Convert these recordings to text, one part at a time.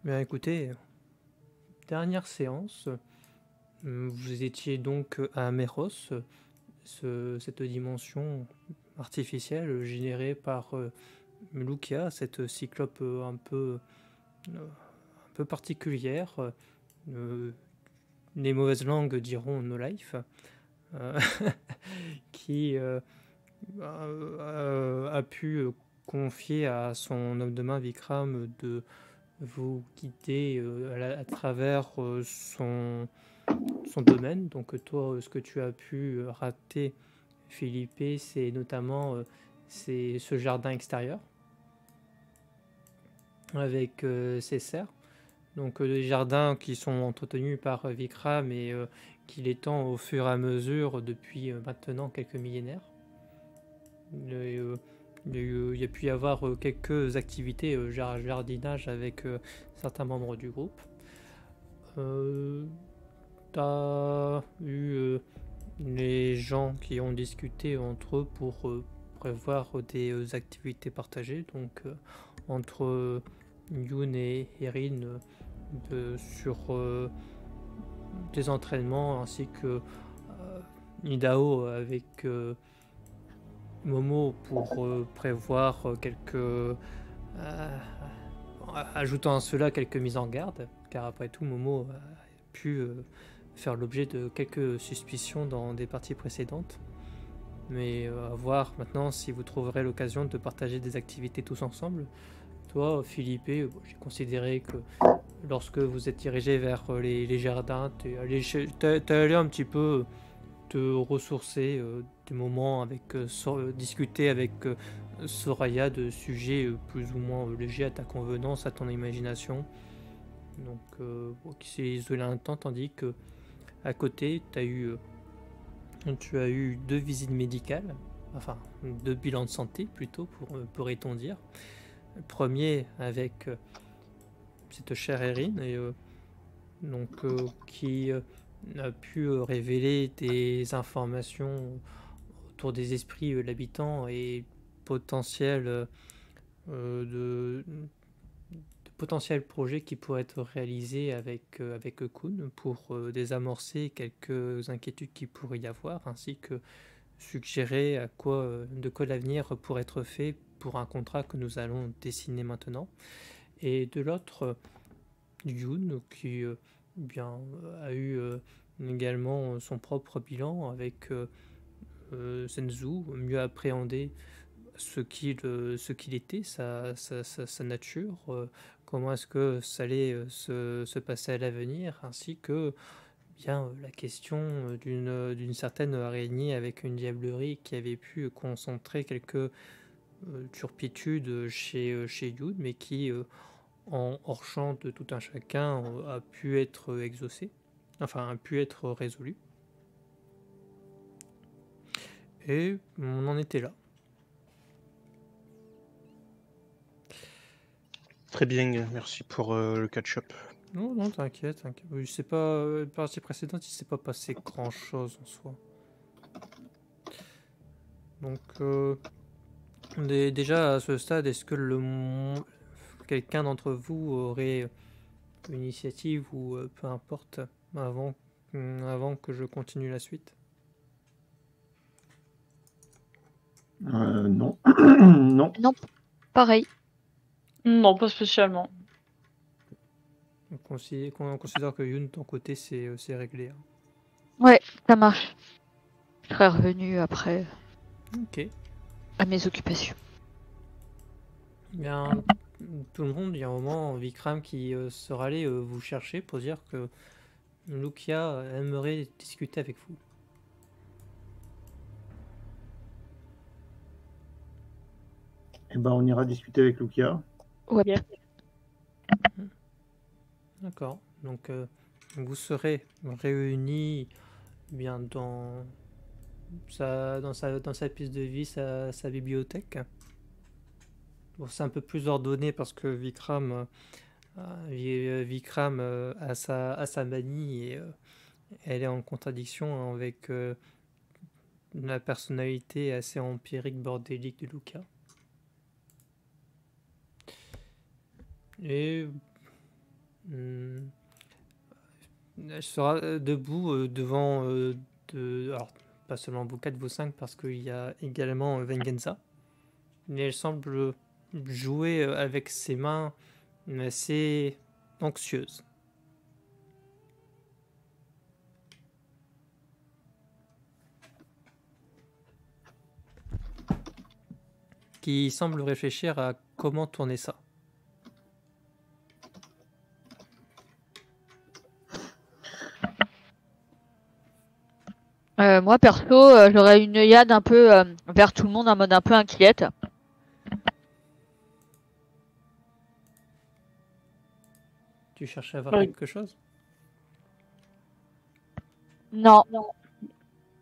Bien écoutez, dernière séance, vous étiez donc à Méros, cette dimension artificielle générée par Lucia, cette cyclope un peu particulière. Euh, les mauvaises langues diront No Life, euh, qui a pu confier à son homme de main Vikram de vous guider à travers son domaine. Donc toi, ce que tu as pu rater, Philippe, c'est notamment c'est ce jardin extérieur avec ses serres. Donc des jardins qui sont entretenus par Vikram et qu'il étend au fur et à mesure depuis maintenant quelques millénaires. Et, il y a pu y avoir quelques activités jardinage avec certains membres du groupe. T'as eu les gens qui ont discuté entre eux pour prévoir des activités partagées, donc entre Yoon et Erin sur des entraînements, ainsi que Nidao avec Momo pour prévoir ajoutant à cela quelques mises en garde, car après tout Momo a pu faire l'objet de quelques suspicions dans des parties précédentes. Mais à voir maintenant si vous trouverez l'occasion de partager des activités tous ensemble. Toi, Philippe, j'ai considéré que lorsque vous êtes dirigé vers les jardins, t'es allé un petit peu te ressourcer des moments avec discuter avec Soraya de sujets plus ou moins légers à ta convenance, à ton imagination. Donc, qui s'est isolé un temps, tandis que à côté, tu as eu deux visites médicales, enfin deux bilans de santé plutôt, pourrait-on dire. Le premier avec cette chère Erin, et donc qui a pu révéler des informations autour des esprits l'habitant et potentiel de potentiels projets qui pourraient être réalisés avec Kun pour désamorcer quelques inquiétudes qui pourraient y avoir, ainsi que suggérer de quoi l'avenir pourrait être fait pour un contrat que nous allons dessiner maintenant. Et de l'autre, Yoon, qui a eu également son propre bilan avec Senzu, mieux appréhender ce qu'il était, sa nature, comment est-ce que ça allait se passer à l'avenir, ainsi que bien la question d'une certaine araignée avec une diablerie qui avait pu concentrer quelques turpitudes chez Yoon, mais qui, en hors champ de tout un chacun, a pu être exaucée, enfin a pu être résolue. Et on en était là. Très bien, merci pour le catch-up. Non, non, t'inquiète, t'inquiète. Oui, c'est pas la partie précédente, il s'est pas passé grand chose en soi. Donc, déjà à ce stade, est-ce que quelqu'un d'entre vous aurait une initiative ou peu importe avant, avant que je continue la suite? Non. Non. Non, pareil. Non, pas spécialement. On considère que Yoon, de ton côté, c'est réglé. Hein. Ouais, ça marche. Je serai revenu après Ok. à mes occupations. Bien, tout le monde, il y a un moment, Vikram qui sera allé vous chercher pour dire que Lucia aimerait discuter avec vous. Eh ben, on ira discuter avec Lucia. Ouais. Yes. D'accord. Donc, vous serez réunis bien dans sa piste de vie, sa bibliothèque. Bon, c'est un peu plus ordonné parce que Vikram a sa manie et elle est en contradiction avec la personnalité assez empirique, bordélique de Luca. Et Elle sera debout devant alors pas seulement vous quatre, vous cinq, parce qu'il y a également Vengenza. Mais elle semble jouer avec ses mains assez anxieuses. Qui semble réfléchir à comment tourner ça. Moi, perso, j'aurais une œillade un peu vers tout le monde en mode un peu inquiète. Tu cherches à voir Oui. quelque chose? Non.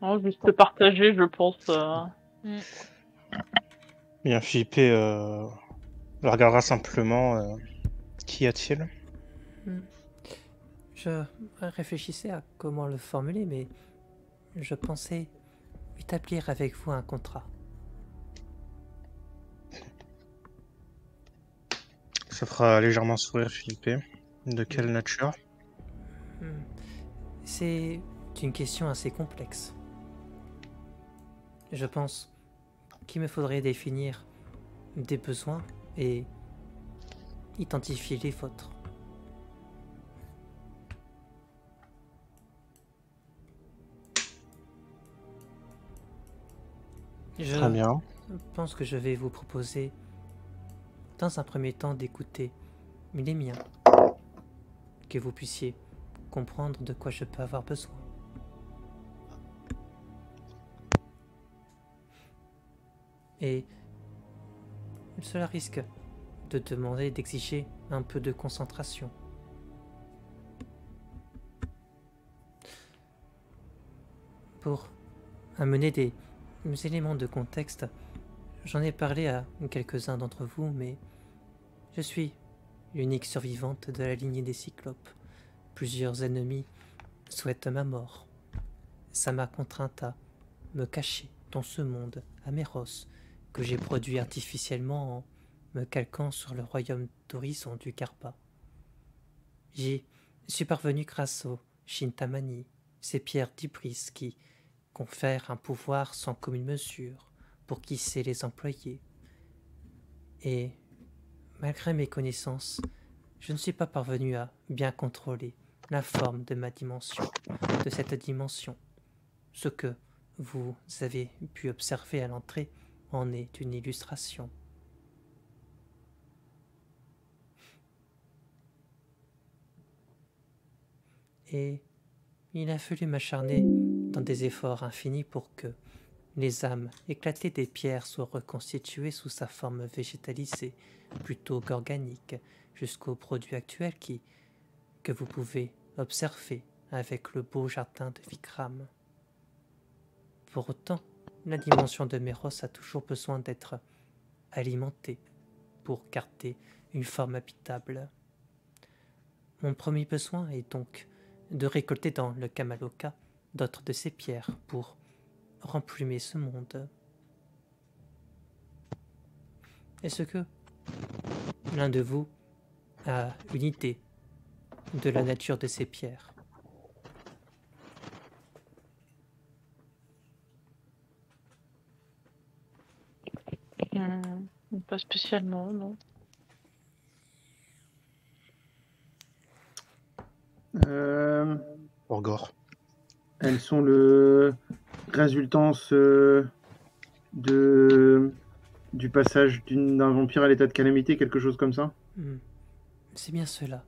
Non, juste partager, je pense. Bien, Philippe le regardera simplement. Qu'y a-t-il? Je réfléchissais à comment le formuler, mais je pensais établir avec vous un contrat. Ça fera légèrement sourire Philippe. De quelle nature? C'est une question assez complexe. Je pense qu'il me faudrait définir des besoins et identifier les vôtres. Très bien. Je pense que je vais vous proposer, dans un premier temps, d'écouter les miens, que vous puissiez comprendre de quoi je peux avoir besoin. Et cela risque de demander d'exiger un peu de concentration. Pour amener des éléments de contexte, j'en ai parlé à quelques-uns d'entre vous, mais je suis l'unique survivante de la lignée des Cyclopes. Plusieurs ennemis souhaitent ma mort. Ça m'a contrainte à me cacher dans ce monde, à Méros, que j'ai produit artificiellement en me calquant sur le royaume d'Horizon du Karpa. J'y suis parvenu grâce aux Shintamani, ces pierres d'Ibris qui confèrent un pouvoir sans commune mesure pour qui sait les employer. Et malgré mes connaissances, je ne suis pas parvenu à bien contrôler la forme de ma dimension, de cette dimension. Ce que vous avez pu observer à l'entrée en est une illustration. Et il a fallu m'acharner dans des efforts infinis pour que les âmes éclatées des pierres soient reconstituées sous sa forme végétalisée, plutôt qu'organique, jusqu'au produit actuel que vous pouvez observer avec le beau jardin de Vikram. Pour autant, la dimension de Méros a toujours besoin d'être alimentée pour garder une forme habitable. Mon premier besoin est donc de récolter dans le Kamaloka d'autres de ces pierres pour remplumer ce monde. Est-ce que l'un de vous a une idée de la nature de ces pierres? Pas spécialement, non. Orgor. Elles sont le résultance du passage d'un vampire à l'état de calamité, quelque chose comme ça. C'est bien cela.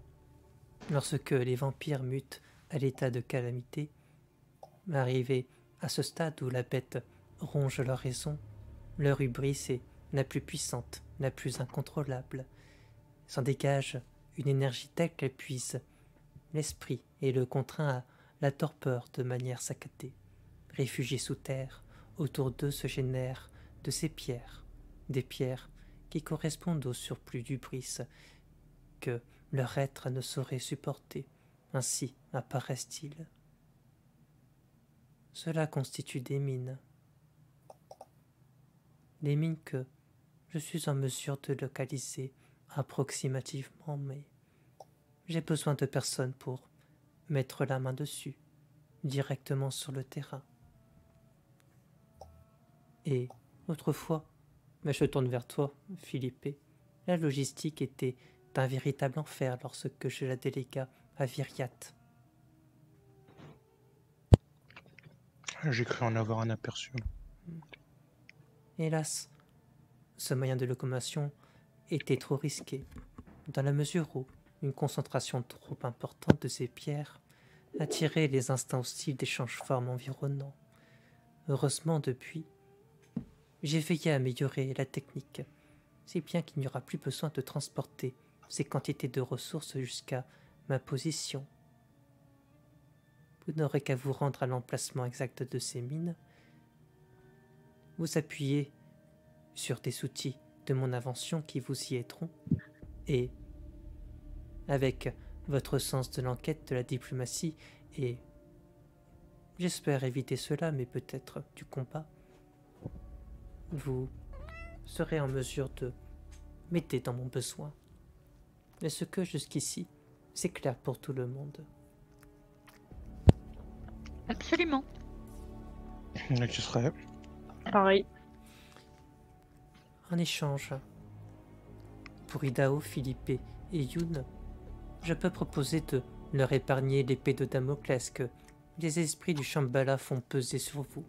Lorsque les vampires mutent à l'état de calamité, arrivés à ce stade où la bête ronge leur raison, leur hubris est la plus puissante, la plus incontrôlable. S'en dégage une énergie telle qu'elle puise l'esprit et le contraint à la torpeur de manière saccadée. Réfugiés sous terre, autour d'eux se génèrent de ces pierres, des pierres qui correspondent au surplus d'hubris que leur être ne saurait supporter. Ainsi apparaissent-ils. Cela constitue des mines. Des mines que je suis en mesure de localiser approximativement, mais j'ai besoin de personne pour mettre la main dessus, directement sur le terrain. Et autrefois, mais je tourne vers toi, Philippe, la logistique était un véritable enfer lorsque je la délégua à Viriat. J'ai cru en avoir un aperçu. Hélas, ce moyen de locomotion était trop risqué, dans la mesure où une concentration trop importante de ces pierres attirait les instincts hostiles des change-formes environnants. Heureusement, depuis, j'ai veillé à améliorer la technique, si bien qu'il n'y aura plus besoin de transporter ces quantités de ressources jusqu'à ma position. Vous n'aurez qu'à vous rendre à l'emplacement exact de ces mines, vous appuyez sur des outils de mon invention qui vous y aideront, et avec votre sens de l'enquête, de la diplomatie, et j'espère éviter cela, mais peut-être du combat, vous serez en mesure de m'aider dans mon besoin. Est-ce que jusqu'ici, c'est clair pour tout le monde? Absolument. Tu serais. Pareil. En échange, pour Hidao, Philippe et Yun, je peux proposer de leur épargner l'épée de Damoclès que les esprits du Shambhala font peser sur vous.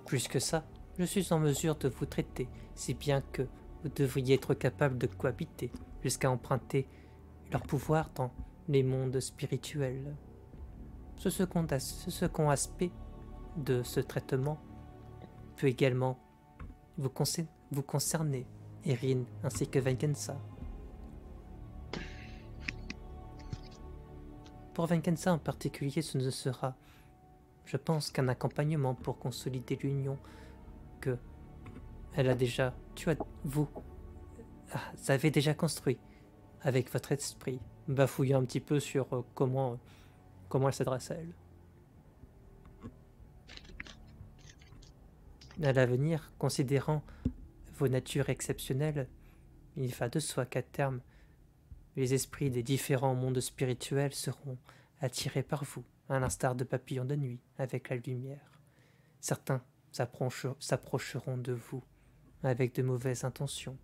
Plus que ça, je suis en mesure de vous traiter, si bien que vous devriez être capable de cohabiter, jusqu'à emprunter leur pouvoir dans les mondes spirituels. Ce second aspect de ce traitement peut également vous concerner, Erin ainsi que Vengensa. Pour Vengensa en particulier, ce ne sera, je pense, qu'un accompagnement pour consolider l'union que vous avez déjà construit avec votre esprit, bafouillant un petit peu sur comment elle s'adresse à elle. À l'avenir, considérant vos natures exceptionnelles, il va de soi qu'à terme, les esprits des différents mondes spirituels seront attirés par vous, à l'instar de papillons de nuit avec la lumière. Certains s'approcheront de vous avec de mauvaises intentions,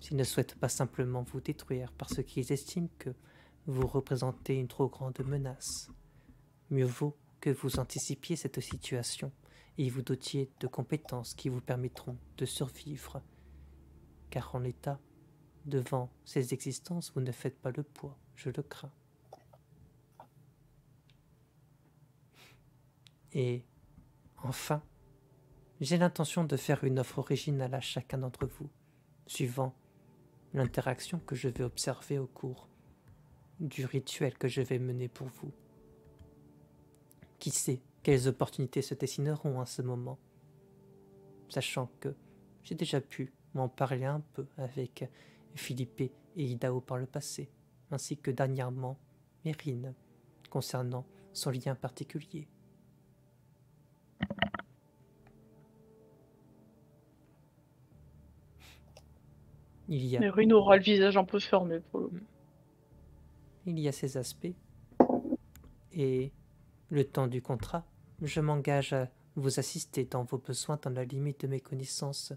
s'ils ne souhaitent pas simplement vous détruire parce qu'ils estiment que vous représentez une trop grande menace. Mieux vaut que vous anticipiez cette situation et vous dotiez de compétences qui vous permettront de survivre, car en l'état, devant ces existences, vous ne faites pas le poids, je le crains. Et enfin, j'ai l'intention de faire une offre originale à chacun d'entre vous, suivant l'interaction que je vais observer au cours du rituel que je vais mener pour vous. Qui sait quelles opportunités se dessineront à ce moment, sachant que j'ai déjà pu m'en parler un peu avec Philippe et Hidao par le passé, ainsi que dernièrement Erin, concernant son lien particulier. Erin aura le visage un peu fermé pour le coup. Il y a ces aspects, et le temps du contrat, je m'engage à vous assister dans vos besoins dans la limite de mes connaissances,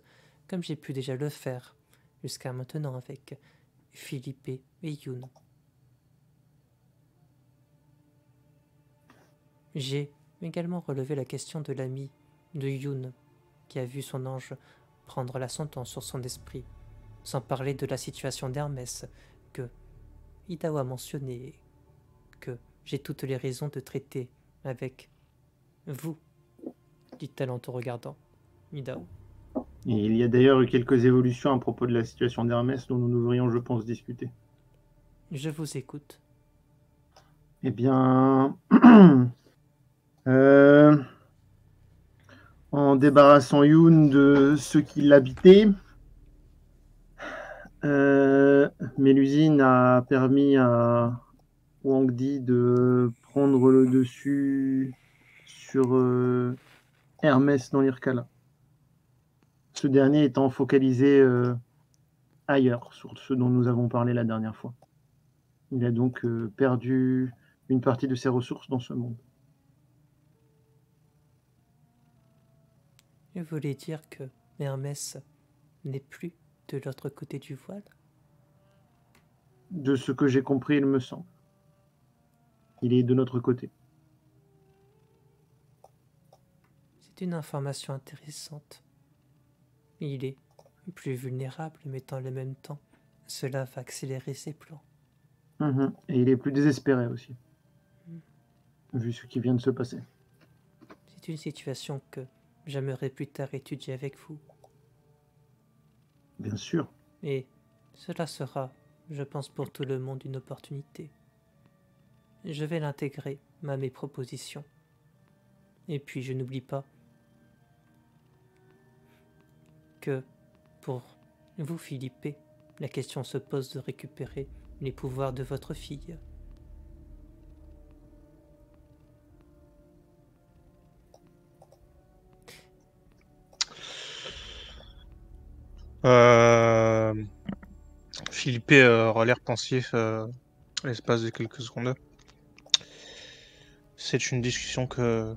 comme j'ai pu déjà le faire jusqu'à maintenant avec Philippe et Yun. J'ai également relevé la question de l'ami de Yun, qui a vu son ange prendre l'ascendant sur son esprit, sans parler de la situation d'Hermès que Hidao a mentionné et que j'ai toutes les raisons de traiter avec vous, dit-elle en te regardant, Hidao. Et il y a d'ailleurs eu quelques évolutions à propos de la situation d'Hermès dont nous devrions, je pense, discuter. Je vous écoute. Eh bien, en débarrassant Yoon de ceux qui l'habitaient, Mélusine a permis à Wang Di de prendre le dessus sur Hermès dans l'Irkala. Ce dernier étant focalisé ailleurs, sur ce dont nous avons parlé la dernière fois. Il a donc perdu une partie de ses ressources dans ce monde. Vous voulez dire que Hermès n'est plus de l'autre côté du voile? De ce que j'ai compris, il me semble. Il est de notre côté. C'est une information intéressante. Il est plus vulnérable, mais dans le même temps, cela va accélérer ses plans. Et il est plus désespéré aussi, vu ce qui vient de se passer. C'est une situation que j'aimerais plus tard étudier avec vous. Bien sûr. Et cela sera, je pense, pour tout le monde une opportunité. Je vais l'intégrer à mes propositions. Et puis je n'oublie pas que pour vous, Philippe, la question se pose de récupérer les pouvoirs de votre fille. Philippe aura l'air pensif à l'espace de quelques secondes. C'est une discussion que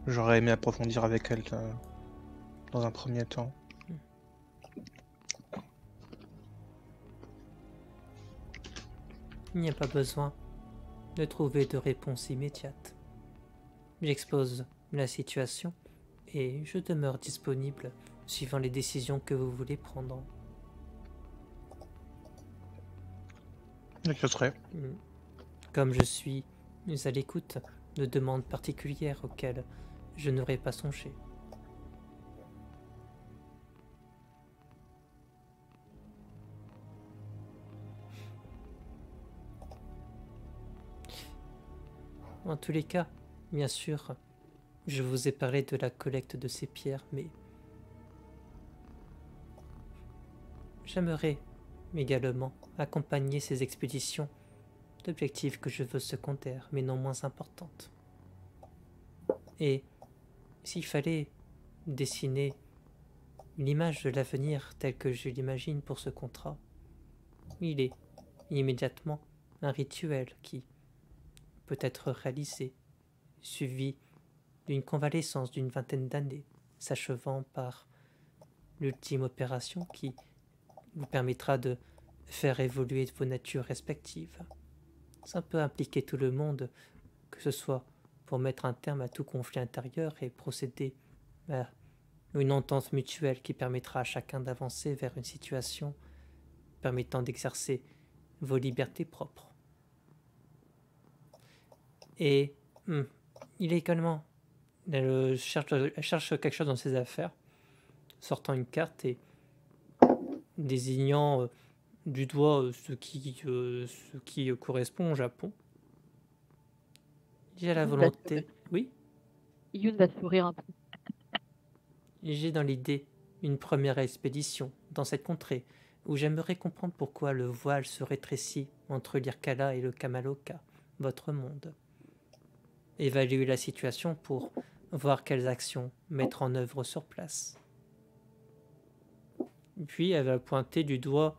j'aurais aimé approfondir avec elle dans un premier temps. Il n'y a pas besoin de trouver de réponse immédiate. J'expose la situation et je demeure disponible suivant les décisions que vous voulez prendre. Je serai. Comme je suis à l'écoute de demandes particulières auxquelles je n'aurais pas songé. En tous les cas, bien sûr, je vous ai parlé de la collecte de ces pierres, mais j'aimerais également accompagner ces expéditions d'objectifs que je veux secondaires, mais non moins importantes. Et s'il fallait dessiner une image de l'avenir telle que je l'imagine pour ce contrat, il est immédiatement un rituel qui peut être réalisé, suivi d'une convalescence d'une vingtaine d'années, s'achevant par l'ultime opération qui vous permettra de faire évoluer vos natures respectives. Ça peut impliquer tout le monde, que ce soit pour mettre un terme à tout conflit intérieur et procéder à une entente mutuelle qui permettra à chacun d'avancer vers une situation permettant d'exercer vos libertés propres. Et il est également... Elle cherche quelque chose dans ses affaires, sortant une carte et désignant du doigt ce qui correspond au Japon. J'ai la volonté... Oui, Youn va sourire un peu. j'ai dans l'idée une première expédition dans cette contrée où j'aimerais comprendre pourquoi le voile se rétrécit entre l'Irkala et le Kamaloka, votre monde. Évaluer la situation pour voir quelles actions mettre en œuvre sur place. Puis elle va pointer du doigt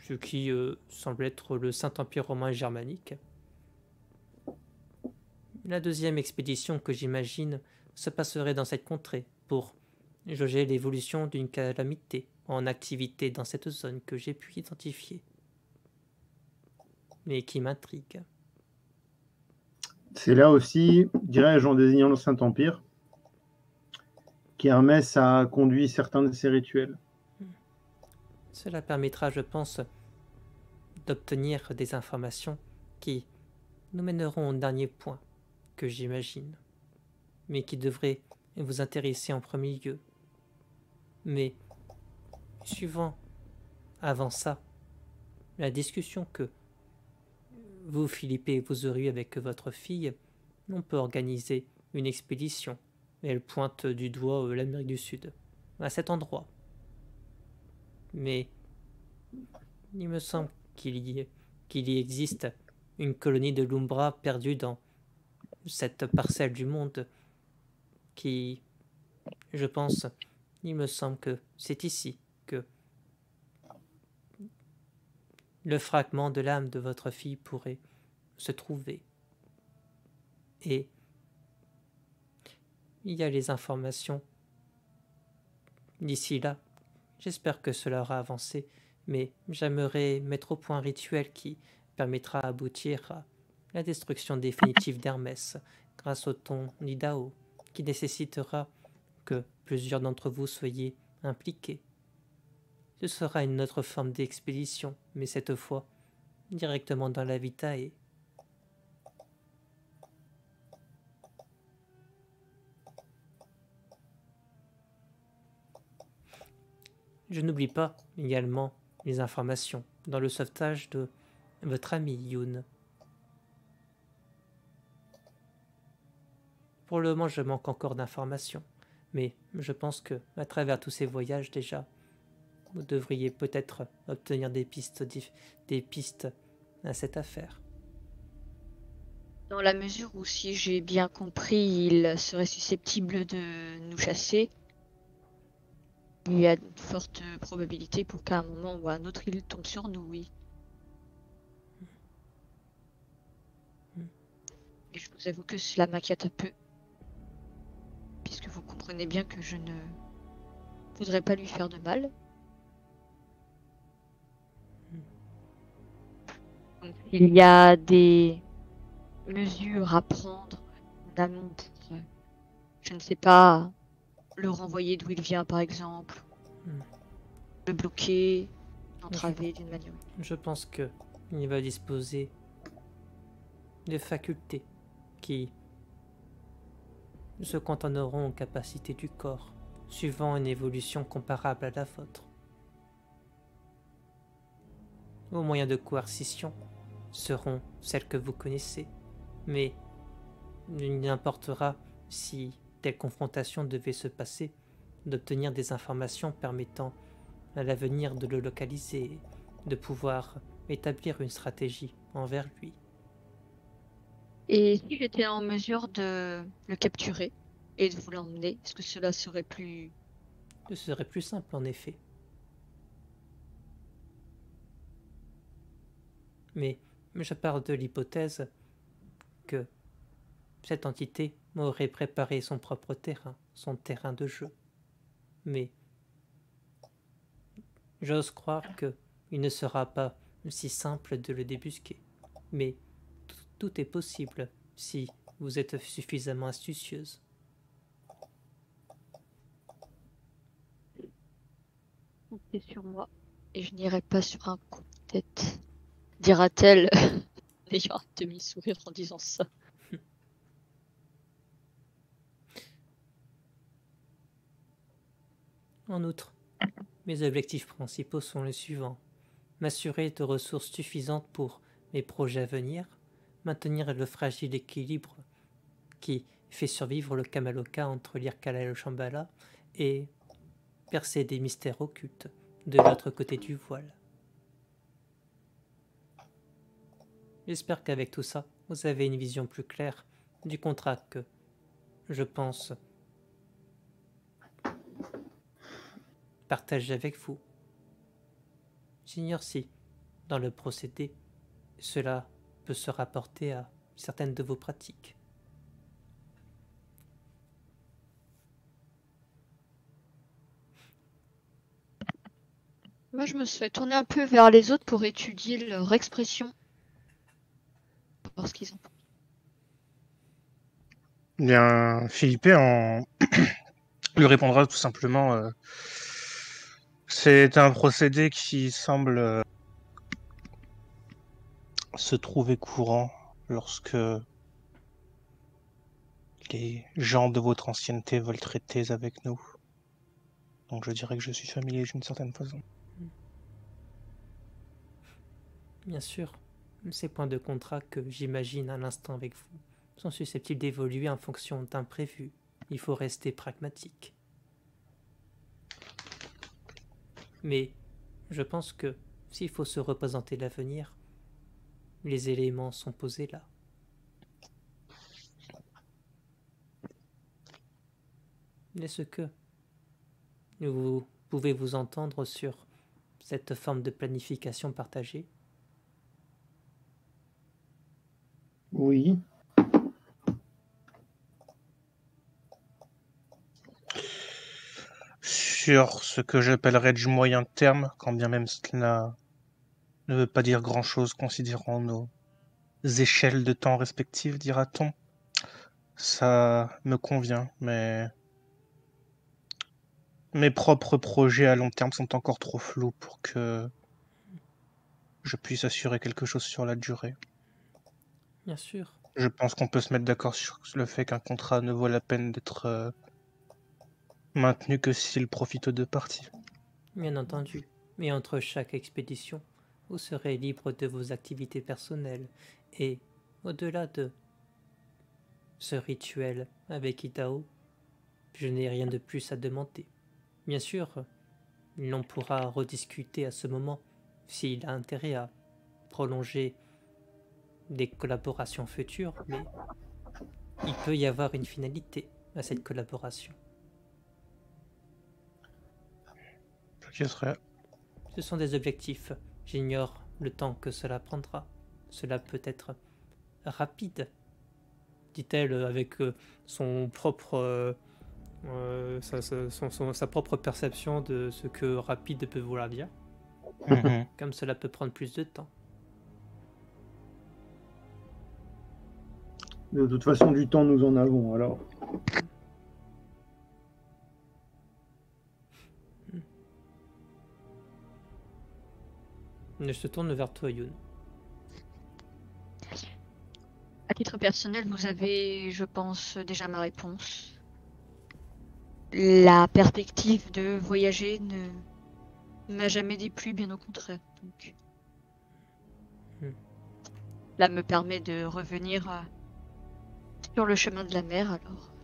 ce qui semble être le Saint-Empire romain germanique. La deuxième expédition que j'imagine se passerait dans cette contrée pour jauger l'évolution d'une calamité en activité dans cette zone que j'ai pu identifier, mais qui m'intrigue. C'est là aussi, dirais-je, en désignant le Saint-Empire, qu'Hermès a conduit certains de ses rituels. Cela permettra, je pense, d'obtenir des informations qui nous mèneront au dernier point que j'imagine, mais qui devrait vous intéresser en premier lieu. Mais, suivant, avant ça, la discussion que vous, Philippe, vous auriez avec votre fille, on peut organiser une expédition. Et elle pointe du doigt l'Amérique du Sud, à cet endroit. Mais il me semble qu'il y existe une colonie de Lumbra perdue dans cette parcelle du monde qui, je pense, il me semble que c'est ici que le fragment de l'âme de votre fille pourrait se trouver. Et il y a les informations. D'ici là, j'espère que cela aura avancé, mais j'aimerais mettre au point un rituel qui permettra d'aboutir à la destruction définitive d'Hermès grâce au ton Nidao, qui nécessitera que plusieurs d'entre vous soyez impliqués. Ce sera une autre forme d'expédition, mais cette fois directement dans la Vitae. Je n'oublie pas également les informations dans le sauvetage de votre ami Yoon. Pour le moment, je manque encore d'informations, mais je pense que, à travers tous ces voyages déjà, vous devriez peut-être obtenir des pistes à cette affaire. Dans la mesure où, si j'ai bien compris, il serait susceptible de nous chasser, il y a de fortes probabilités pour qu'à un moment ou à un autre, il tombe sur nous, oui. Et je vous avoue que cela m'inquiète un peu, puisque vous comprenez bien que je ne voudrais pas lui faire de mal. Donc, il y a des mesures à prendre en amont pour, je ne sais pas, le renvoyer d'où il vient par exemple, le bloquer, l'entraver d'une manière. Je pense que il va disposer de facultés qui se cantonneront aux capacités du corps, suivant une évolution comparable à la vôtre. Vos moyens de coercition seront celles que vous connaissez, mais il n'importera, si telle confrontation devait se passer, d'obtenir des informations permettant à l'avenir de le localiser et de pouvoir établir une stratégie envers lui. Et si j'étais en mesure de le capturer et de vous l'emmener, est-ce que cela serait plus... Ce serait plus simple en effet. Mais je pars de l'hypothèse que cette entité m'aurait préparé son propre terrain, son terrain de jeu. Mais j'ose croire qu'il ne sera pas si simple de le débusquer. Mais tout est possible si vous êtes suffisamment astucieuse. Comptez sur moi et je n'irai pas sur un coup de tête, dira-t-elle, ayant un demi-sourire en disant ça. En outre, mes objectifs principaux sont les suivants. M'assurer de ressources suffisantes pour mes projets à venir, maintenir le fragile équilibre qui fait survivre le Kamaloka entre l'Irkala et le Shambhala, et percer des mystères occultes de l'autre côté du voile. J'espère qu'avec tout ça, vous avez une vision plus claire du contrat que, je pense, partager avec vous. J'ignore si, dans le procédé, cela peut se rapporter à certaines de vos pratiques. Moi, je me serais tournée un peu vers les autres pour étudier leur expression, pour voir ce qu'ils en pensent. Bien, Philippe lui répondra tout simplement c'est un procédé qui semble se trouver courant lorsque les gens de votre ancienneté veulent traiter avec nous. Donc je dirais que je suis familier d'une certaine façon. Bien sûr, ces points de contrat que j'imagine à l'instant avec vous sont susceptibles d'évoluer en fonction d'imprévus. Il faut rester pragmatique. Mais je pense que s'il faut se représenter l'avenir, les éléments sont posés là. Est-ce que vous pouvez vous entendre sur cette forme de planification partagée Oui. Sur ce que j'appellerais du moyen terme, quand bien même cela ne veut pas dire grand-chose considérant nos échelles de temps respectives, dira-t-on. Ça me convient, mais mes propres projets à long terme sont encore trop flous pour que je puisse assurer quelque chose sur la durée. Bien sûr. Je pense qu'on peut se mettre d'accord sur le fait qu'un contrat ne vaut la peine d'être maintenu que s'il profite aux deux parties. Bien entendu. Mais entre chaque expédition, vous serez libre de vos activités personnelles. Et, au-delà de ce rituel avec Itao, je n'ai rien de plus à demander. Bien sûr, l'on pourra rediscuter à ce moment s'il a intérêt à prolonger des collaborations futures, mais il peut y avoir une finalité à cette collaboration. Je serai... Ce sont des objectifs. J'ignore le temps que cela prendra. Cela peut être rapide, dit-elle avec son propre, sa propre perception de ce que rapide peut vouloir dire. Comme cela peut prendre plus de temps. De toute façon, du temps, nous en avons, alors. Je se tourne vers toi, Youn. À titre personnel, vous avez, je pense, déjà ma réponse. La perspective de voyager ne m'a jamais déplu, bien au contraire. Donc, là me permet de revenir sur le chemin de la mer, alors.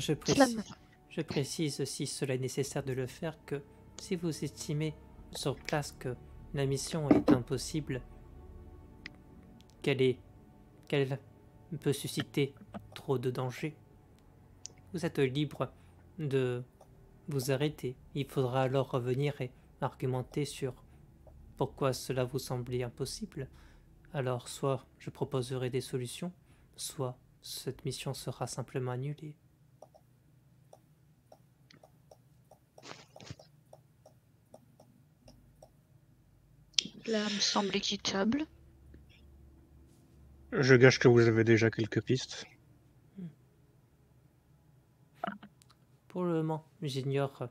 Je précise, si cela est nécessaire de le faire, que si vous estimez sur place que la mission est impossible, qu'elle peut susciter trop de dangers, vous êtes libre de vous arrêter. Il faudra alors revenir et argumenter sur pourquoi cela vous semblait impossible. Alors soit je proposerai des solutions, soit cette mission sera simplement annulée. Cela me semble équitable. Je gage que vous avez déjà quelques pistes. Pour le moment, j'ignore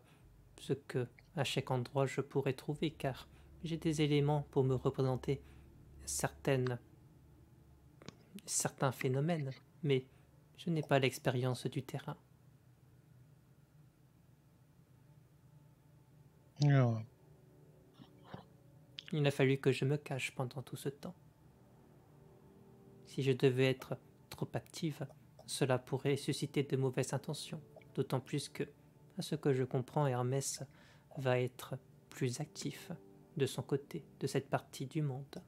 ce que à chaque endroit je pourrais trouver, car j'ai des éléments pour me représenter certains phénomènes, mais je n'ai pas l'expérience du terrain. Oh. Il a fallu que je me cache pendant tout ce temps. Si je devais être trop active, cela pourrait susciter de mauvaises intentions, d'autant plus que, à ce que je comprends, Hermès va être plus actif de son côté, de cette partie du monde.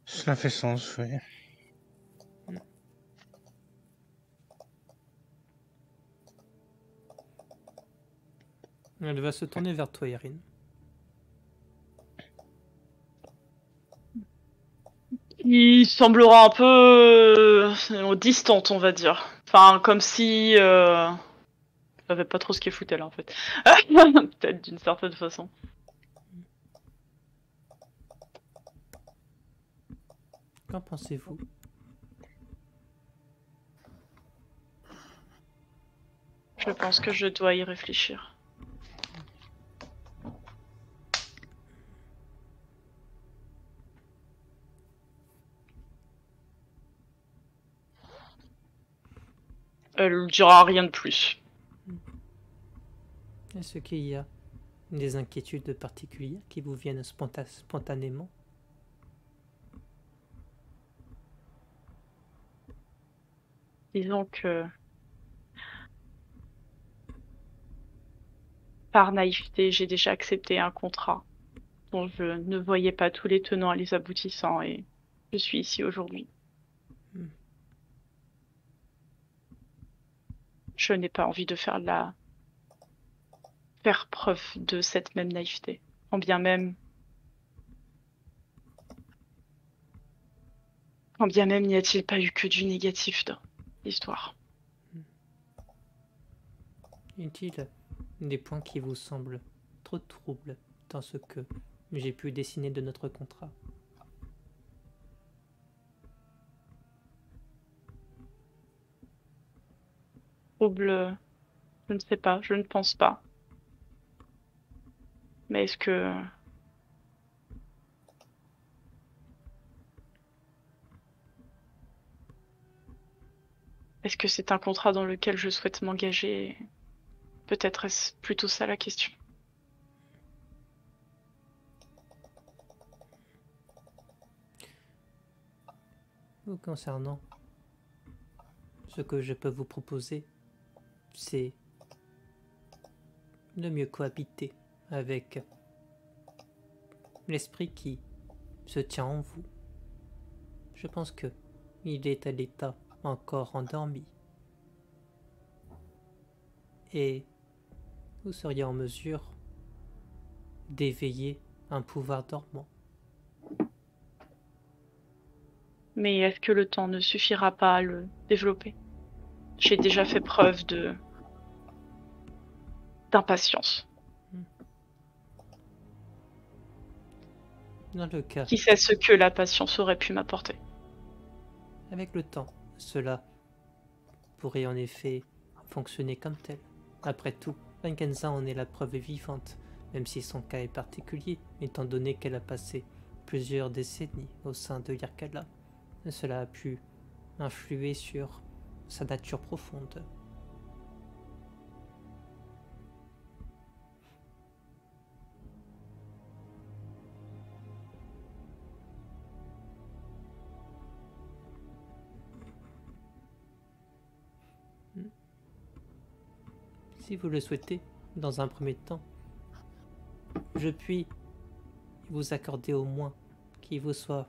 Cela fait sens, oui. Elle va se tourner vers toi, Erin. Il semblera un peu distante, on va dire. Enfin, comme si je savais pas trop ce qu'elle foutait là, en fait. Peut-être d'une certaine façon. Qu'en pensez-vous? Je pense que je dois y réfléchir. Elle dira rien de plus. Est-ce qu'il y a des inquiétudes particulières qui vous viennent spontanément? Disons que par naïveté, j'ai déjà accepté un contrat dont je ne voyais pas tous les tenants et les aboutissants, et je suis ici aujourd'hui. Je n'ai pas envie de faire preuve de cette même naïveté, quand bien même Quand bien même n'y a-t-il pas eu que du négatif dans l'histoire. Y a-t-il des points qui vous semblent trop troubles dans ce que j'ai pu dessiner de notre contrat? Trouble, je ne sais pas, je ne pense pas. Mais est-ce que... Est-ce que c'est un contrat dans lequel je souhaite m'engager? Peut-être est-ce plutôt ça la question. Vous concernant, ce que je peux vous proposer, c'est de mieux cohabiter avec l'esprit qui se tient en vous. Je pense que il est à l'état encore endormi. Et vous seriez en mesure d'éveiller un pouvoir dormant. Mais est-ce que le temps ne suffira pas à le développer? J'ai déjà fait preuve d'impatience. Dans le cas, Qui sait ce que la patience aurait pu m'apporter? avec le temps, cela pourrait en effet fonctionner comme tel. Après tout, Vincenza en est la preuve vivante, même si son cas est particulier, étant donné qu'elle a passé plusieurs décennies au sein de Yarkala. Cela a pu influer sur sa nature profonde. Si vous le souhaitez, dans un premier temps, je puis vous accorder au moins qu'il vous soit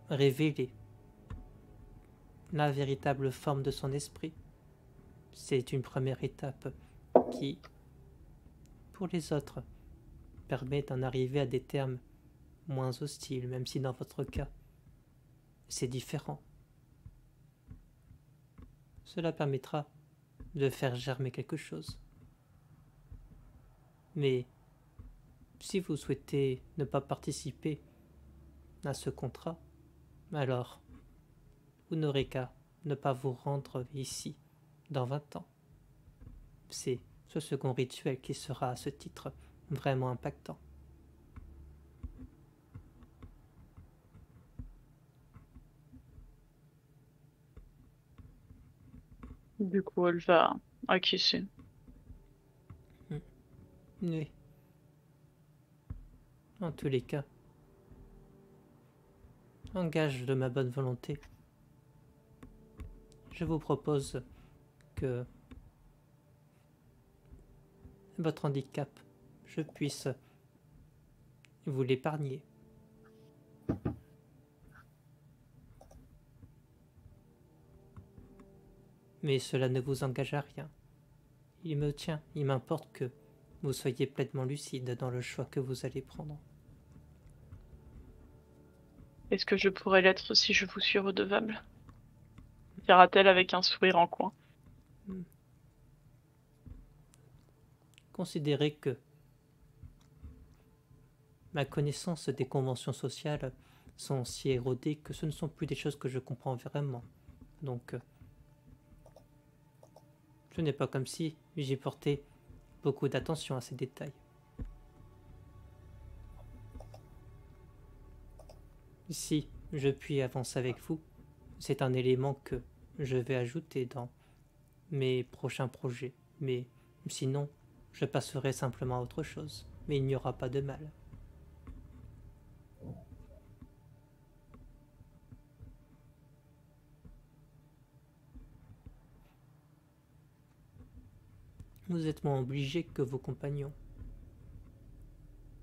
révélé la véritable forme de son esprit. C'est une première étape qui, pour les autres, permet d'en arriver à des termes moins hostiles, même si dans votre cas, c'est différent. Cela permettra de faire germer quelque chose. Mais si vous souhaitez ne pas participer à ce contrat, alors vous n'aurez qu'à ne pas vous rendre ici dans 20 ans. C'est ce second rituel qui sera à ce titre vraiment impactant. Du coup, elle va acquiescer. Oui. En tous les cas, en gage de ma bonne volonté, je vous propose que votre handicap, je puisse vous l'épargner. Mais cela ne vous engage à rien. Il m'importe que vous soyez pleinement lucide dans le choix que vous allez prendre. Est-ce que je pourrais l'être si je vous suis redevable? Dira-t-elle avec un sourire en coin. Considérez que ma connaissance des conventions sociales sont si érodées que ce ne sont plus des choses que je comprends vraiment. Donc, ce n'est pas comme si j'y portais beaucoup d'attention à ces détails. Si je puis avancer avec vous, c'est un élément que je vais ajouter dans mes prochains projets. Mais sinon, je passerai simplement à autre chose. Mais il n'y aura pas de mal. Vous êtes moins obligé que vos compagnons.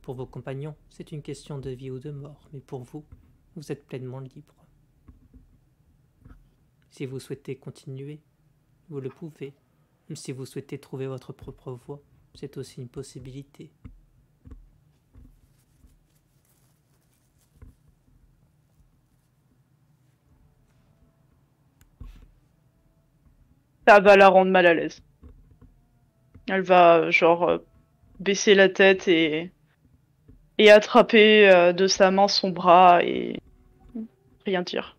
Pour vos compagnons, c'est une question de vie ou de mort, mais pour vous, vous êtes pleinement libre. Si vous souhaitez continuer, vous le pouvez. Si vous souhaitez trouver votre propre voie, c'est aussi une possibilité. Ça va la rendre mal à l'aise. Elle va, baisser la tête et attraper de sa main son bras et rien dire.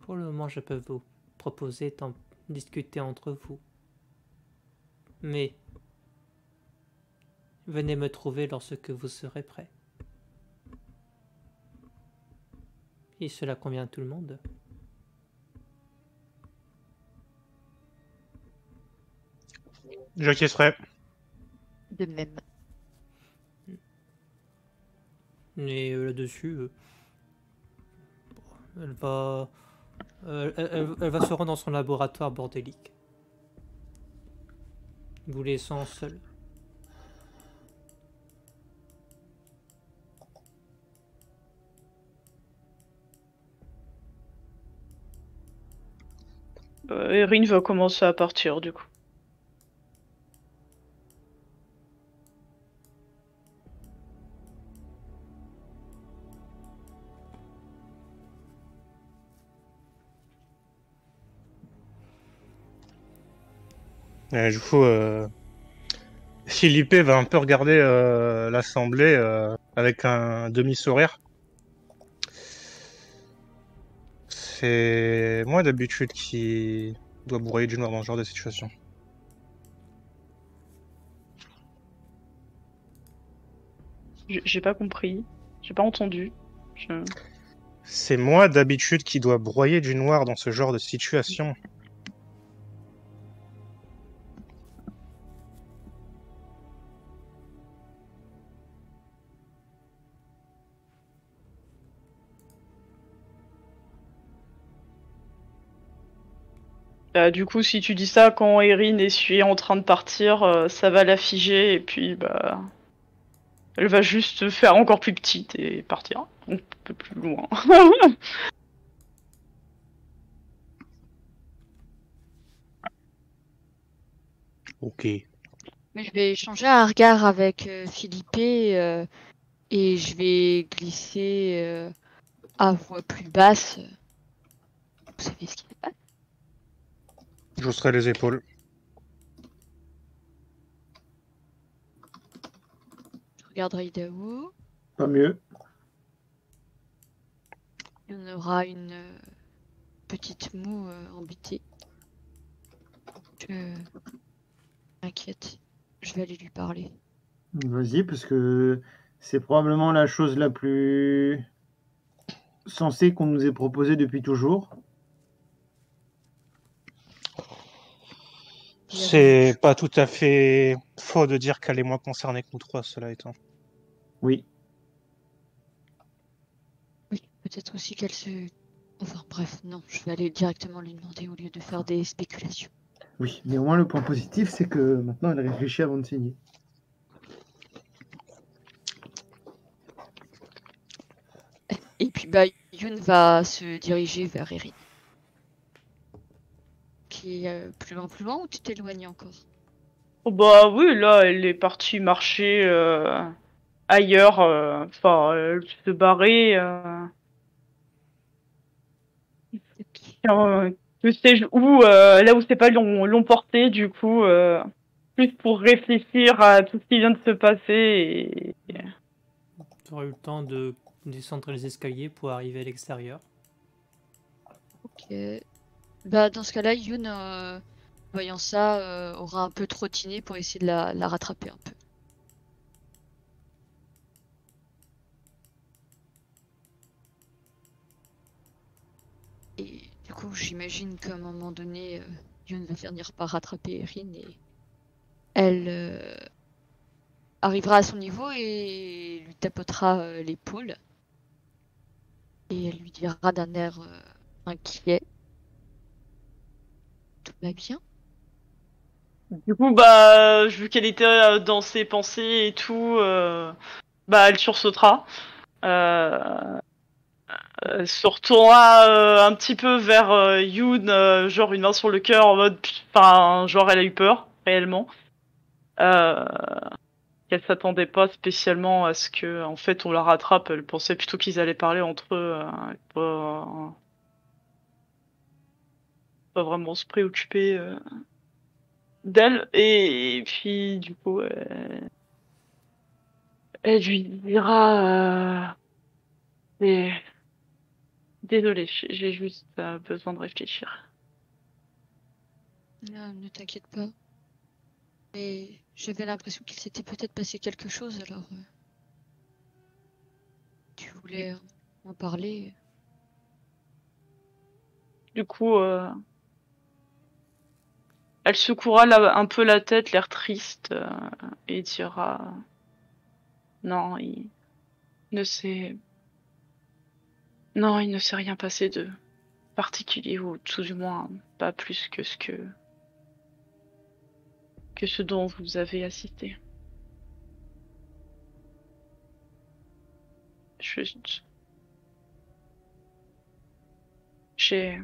Pour le moment, je peux vous proposer d'en discuter entre vous. Mais venez me trouver lorsque vous serez prêt. Et cela convient à tout le monde. J'acquiescerai. De même. Et là-dessus, elle va se rendre dans son laboratoire bordélique, vous laissant seul. Erin va commencer à partir du coup. Du coup, Philippe va un peu regarder l'assemblée avec un demi-sourire. C'est moi d'habitude qui dois broyer du noir dans ce genre de situation. J'ai pas compris. J'ai pas entendu. C'est moi d'habitude qui dois broyer du noir dans ce genre de situation. Du coup, si tu dis ça quand Erin est en train de partir, ça va la figer et puis bah elle va juste se faire encore plus petite et partir un peu plus loin. Ok. Mais je vais échanger un regard avec Philippe et je vais glisser à voix plus basse. Vous savez ce qui se passe? J'osserai les épaules. Je regarderai Idaho. Pas mieux. Il y en aura une petite moue embêtée. Je m'inquiète. Je vais aller lui parler. Vas-y, parce que c'est probablement la chose la plus sensée qu'on nous ait proposée depuis toujours. C'est pas tout à fait faux de dire qu'elle est moins concernée que nous trois, cela étant. Oui. Oui, peut-être aussi qu'elle se... Enfin bref, non, je vais aller directement lui demander au lieu de faire des spéculations. Oui, mais au moins le point positif, c'est que maintenant elle réfléchit avant de signer. Et puis bah, Yoon va se diriger vers Erin. Qui est plus loin ou tu t'éloignes encore? Oh bah oui, là elle est partie marcher ailleurs, elle se barrer. Je sais où, là où ses pas l'ont porté, du coup, plus pour réfléchir à tout ce qui vient de se passer. Tu auras eu le temps de descendre les escaliers pour arriver à l'extérieur. Ok. Bah dans ce cas-là, Yoon, voyant ça, aura un peu trottiné pour essayer de la rattraper un peu. Et du coup, j'imagine qu'à un moment donné, Yoon va finir par rattraper Erin et elle arrivera à son niveau et lui tapotera l'épaule. Et elle lui dira d'un air inquiet. Tout va bien? Du coup, bah, vu qu'elle était dans ses pensées et tout, bah, elle sursautera. Elle se retournera un petit peu vers Yoon, genre une main sur le cœur, en mode, enfin, genre elle a eu peur, réellement. qu'elle s'attendait pas spécialement à ce que, en fait, on la rattrape. Elle pensait plutôt qu'ils allaient parler entre eux, pas vraiment se préoccuper d'elle. Et puis, du coup, elle lui dira désolée, j'ai juste besoin de réfléchir. Non, ne t'inquiète pas. Mais j'avais l'impression qu'il s'était peut-être passé quelque chose, alors tu voulais en parler. Du coup, elle secouera un peu la tête, l'air triste, et dira non, il ne s'est rien passé de particulier, ou tout du moins pas plus que ce dont vous avez assisté. Juste, j'ai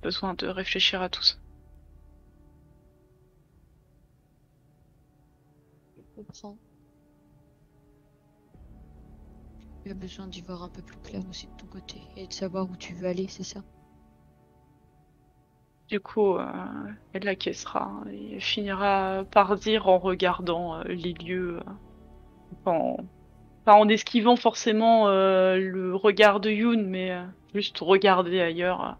besoin de réfléchir à tout ça. Je comprends. Tu as besoin d'y voir un peu plus clair aussi de ton côté et de savoir où tu veux aller, c'est ça? Du coup, elle acquiescera et finira par dire en regardant les lieux, pas en esquivant forcément le regard de Yoon, mais juste regarder ailleurs.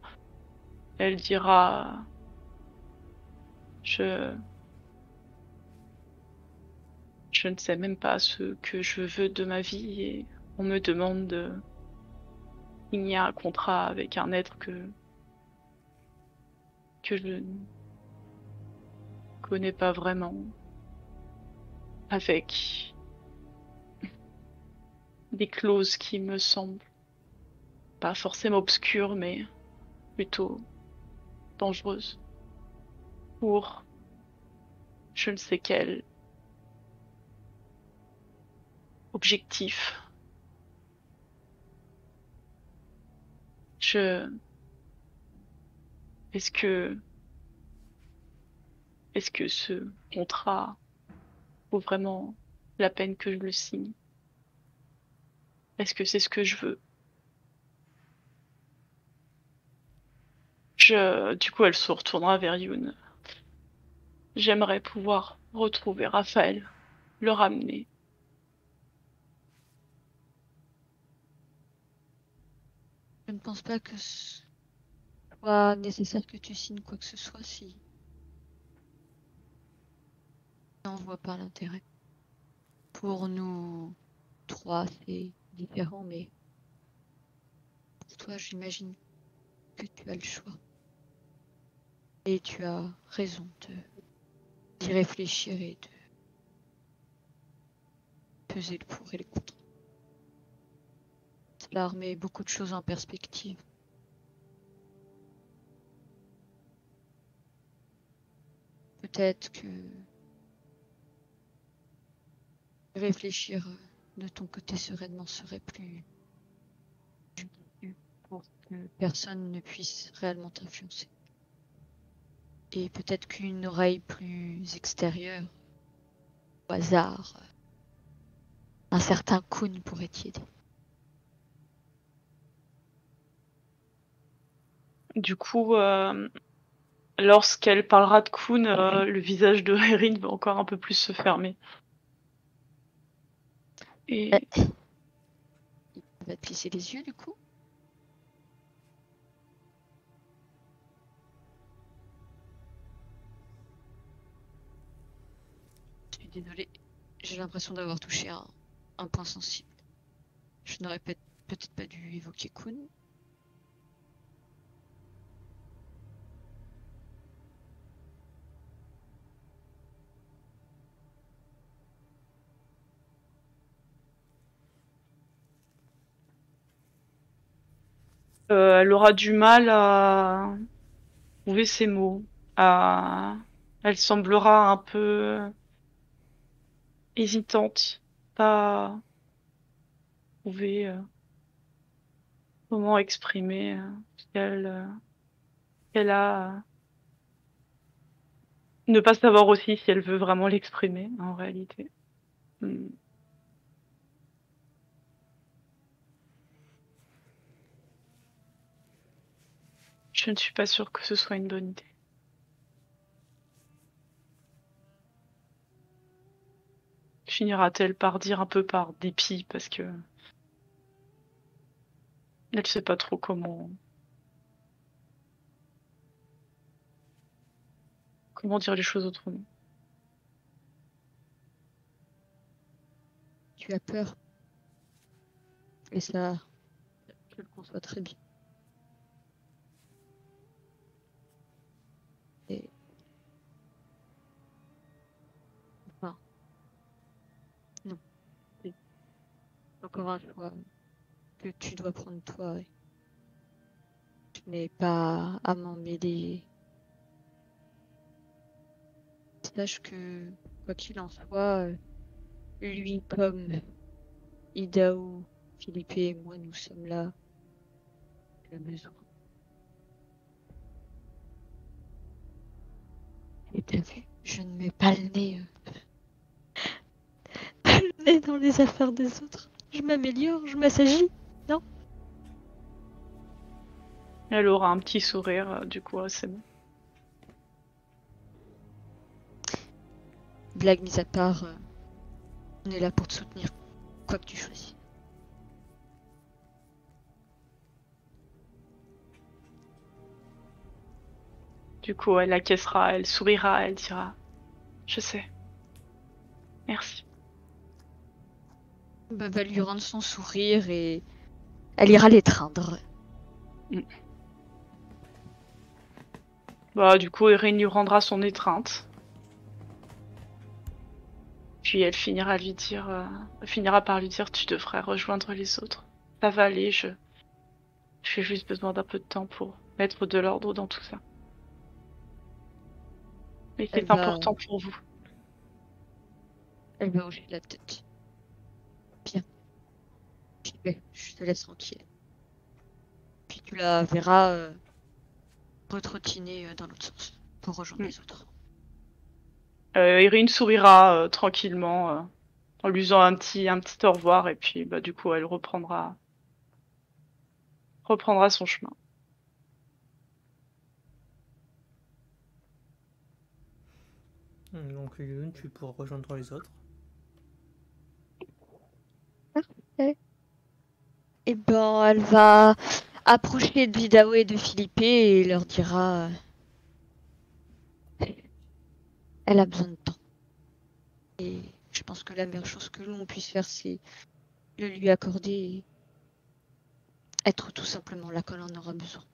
Elle dira je ne sais même pas ce que je veux de ma vie, et on me demande de signer un contrat avec un être que je ne connais pas vraiment, avec des clauses qui me semblent pas forcément obscures, mais plutôt dangereuses pour je ne sais quel objectif. Est-ce que ce contrat vaut vraiment la peine que je le signe? Est-ce que c'est ce que je veux? Du coup, elle se retournera vers Yoon. J'aimerais pouvoir retrouver Raphaël, le ramener. Je ne pense pas que ce soit nécessaire que tu signes quoi que ce soit si tu n'en vois pas l'intérêt. Pour nous trois, c'est différent, mais pour toi, j'imagine que tu as le choix. Et tu as raison d'y réfléchir et de peser le pour et le contre. Cela remet beaucoup de choses en perspective. Peut-être que réfléchir de ton côté sereinement serait plus judicieux pour que personne ne puisse réellement t'influencer. Et peut-être qu'une oreille plus extérieure, au hasard, un certain Kun pourrait t'y aider. Du coup, lorsqu'elle parlera de Kun, le visage de Erin va encore un peu plus se fermer. Et Il va te plisser les yeux du coup. Je suis désolée, j'ai l'impression d'avoir touché un point sensible. Je n'aurais peut-être pas dû évoquer Kun. elle aura du mal à trouver ses mots. Elle semblera un peu hésitante, pas trouver comment exprimer ce qu'elle a. Ne pas savoir aussi si elle veut vraiment l'exprimer en réalité. Hmm. Je ne suis pas sûre que ce soit une bonne idée. Finira-t-elle par dire un peu par dépit parce que elle sait pas trop comment dire les choses autrement. Tu as peur. Et ça, je le conçois très bien. Et... Enfin, non. C'est encore un choix que tu dois prendre toi. Et tu n'es pas à m'en mêler. Sache que, quoi qu'il en soit, lui comme Idao, Philippe et moi, nous sommes là. Tu as besoin. Et t'as vu, je ne mets pas le nez, pas le nez dans les affaires des autres. Je m'améliore, je m'assagis. Elle aura un petit sourire, du coup, c'est bon. Blague mise à part, on est là pour te soutenir, quoi que tu choisis. Du coup, elle acquiescera, elle sourira, elle dira « Je sais. Merci. » Bah, va lui rendre son sourire et elle ira l'étreindre. Bah, du coup, Erin lui rendra son étreinte. Puis elle finira par lui dire « Tu devrais rejoindre les autres. Ça va aller, j'ai juste besoin d'un peu de temps pour mettre de l'ordre dans tout ça. Mais c'est important pour vous. » Elle va hocher la tête. Bien. J'y vais, je te laisse tranquille. Puis tu la verras retrottiner dans l'autre sens pour rejoindre les autres. Erin sourira tranquillement en lui faisant un petit au revoir et puis bah, du coup elle reprendra son chemin. Donc Yun, tu pourras rejoindre les autres. Parfait. Et ben elle va approcher de Vidao et de Philippe et leur dira elle a besoin de temps. Et je pense que la meilleure chose que l'on puisse faire, c'est le lui accorder et être tout simplement là quand on en aura besoin.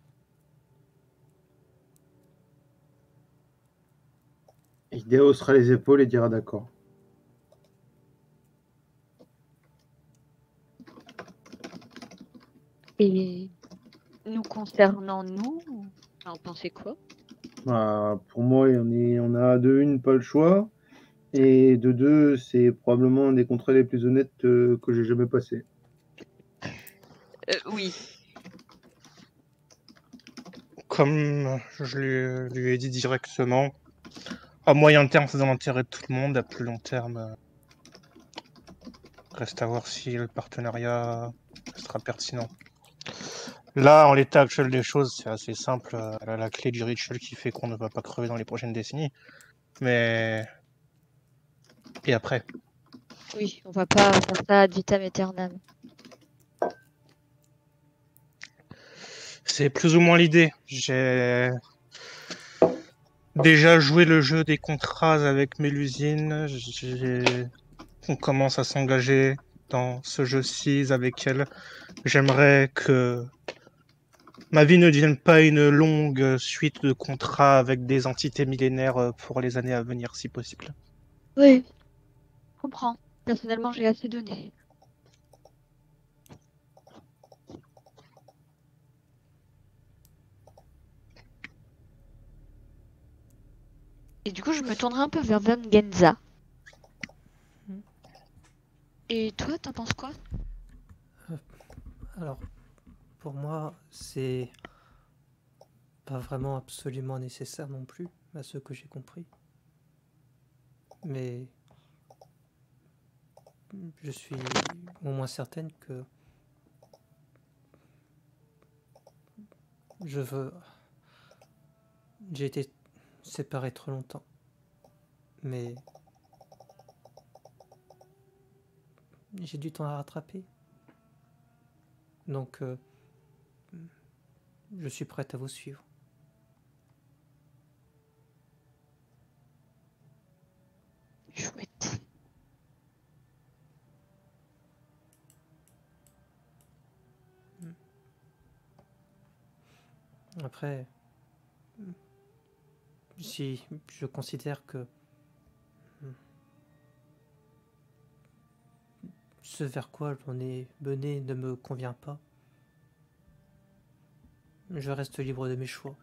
Idéo haussera les épaules et dira d'accord. Et nous concernant, nous, en pensez quoi? Bah, pour moi, on a de une, pas le choix. Et de deux, c'est probablement un des contrats les plus honnêtes que j'ai jamais passé. Oui. Comme je lui ai dit directement, à moyen terme, c'est dans l'intérêt de tout le monde. À plus long terme, reste à voir si le partenariat sera pertinent. Là, en l'état actuel des choses, c'est assez simple. Elle a la clé du rituel qui fait qu'on ne va pas crever dans les prochaines décennies. Mais... Et après? Oui, on va pas faire ça ad vitam aeternam. C'est plus ou moins l'idée. J'ai déjà joué le jeu des contrats avec Mélusine. On commence à s'engager dans ce jeu-ci avec elle. J'aimerais que ma vie ne devienne pas une longue suite de contrats avec des entités millénaires pour les années à venir, si possible. Oui, je comprends. Personnellement, j'ai assez donné. Et du coup, je me tournerai un peu vers Van Genza. Et toi, t'en penses quoi? Alors, pour moi, c'est pas vraiment absolument nécessaire non plus, à ce que j'ai compris. Mais je suis au moins certaine que je veux... J'ai été séparé trop longtemps, mais j'ai du temps à rattraper. Donc, je suis prête à vous suivre. Chouette. Après, si je considère que ce vers quoi l'on est mené ne me convient pas, je reste libre de mes choix.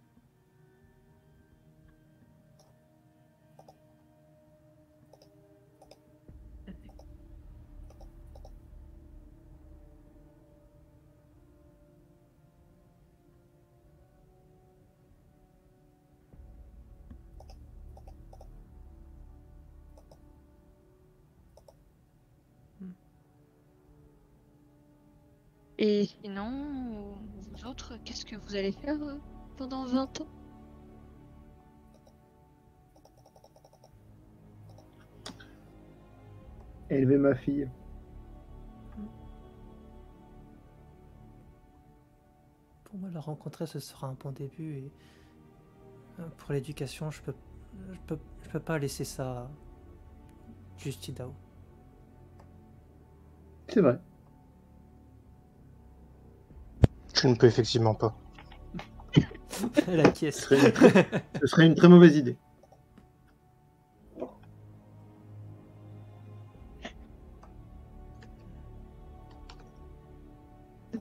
Et sinon, vous autres, qu'est-ce que vous allez faire pendant 20 ans? Élever ma fille. Pour moi, la rencontrer, ce sera un bon début. Et pour l'éducation, je peux pas laisser ça juste Idao. C'est vrai. Je ne peux effectivement pas. La caisse. Ce serait une très mauvaise idée.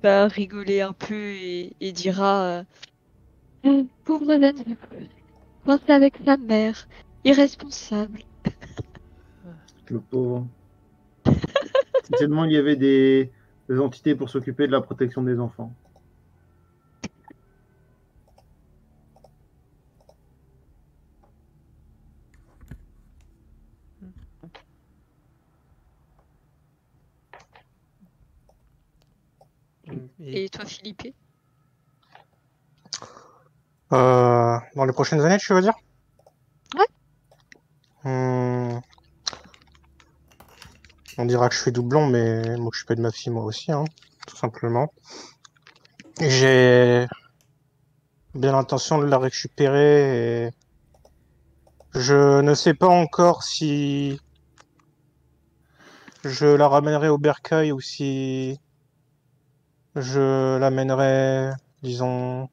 Va rigoler un peu et dira pauvre Zen, coincé avec sa mère, irresponsable. Le pauvre. Si seulement il y avait des entités pour s'occuper de la protection des enfants. Et toi, Philippe? Dans les prochaines années, tu veux dire? Ouais. On dira que je fais doublon, mais m'occuper de ma fille, moi aussi, hein, tout simplement. J'ai bien l'intention de la récupérer et je ne sais pas encore si je la ramènerai au bercail ou si je l'amènerai, disons,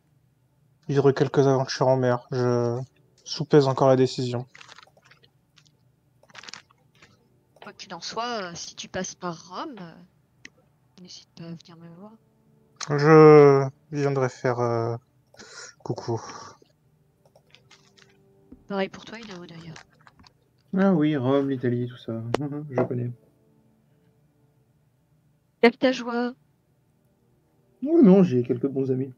vivre quelques aventures en mer. Je soupèse encore la décision. Quoi qu'il en soit, si tu passes par Rome, n'hésite pas à venir me voir. Je viendrai faire coucou. Pareil pour toi, Idao d'ailleurs. Ah oui, Rome, l'Italie, tout ça. Je connais. Lève ta joie. Oh non, j'ai quelques bons amis.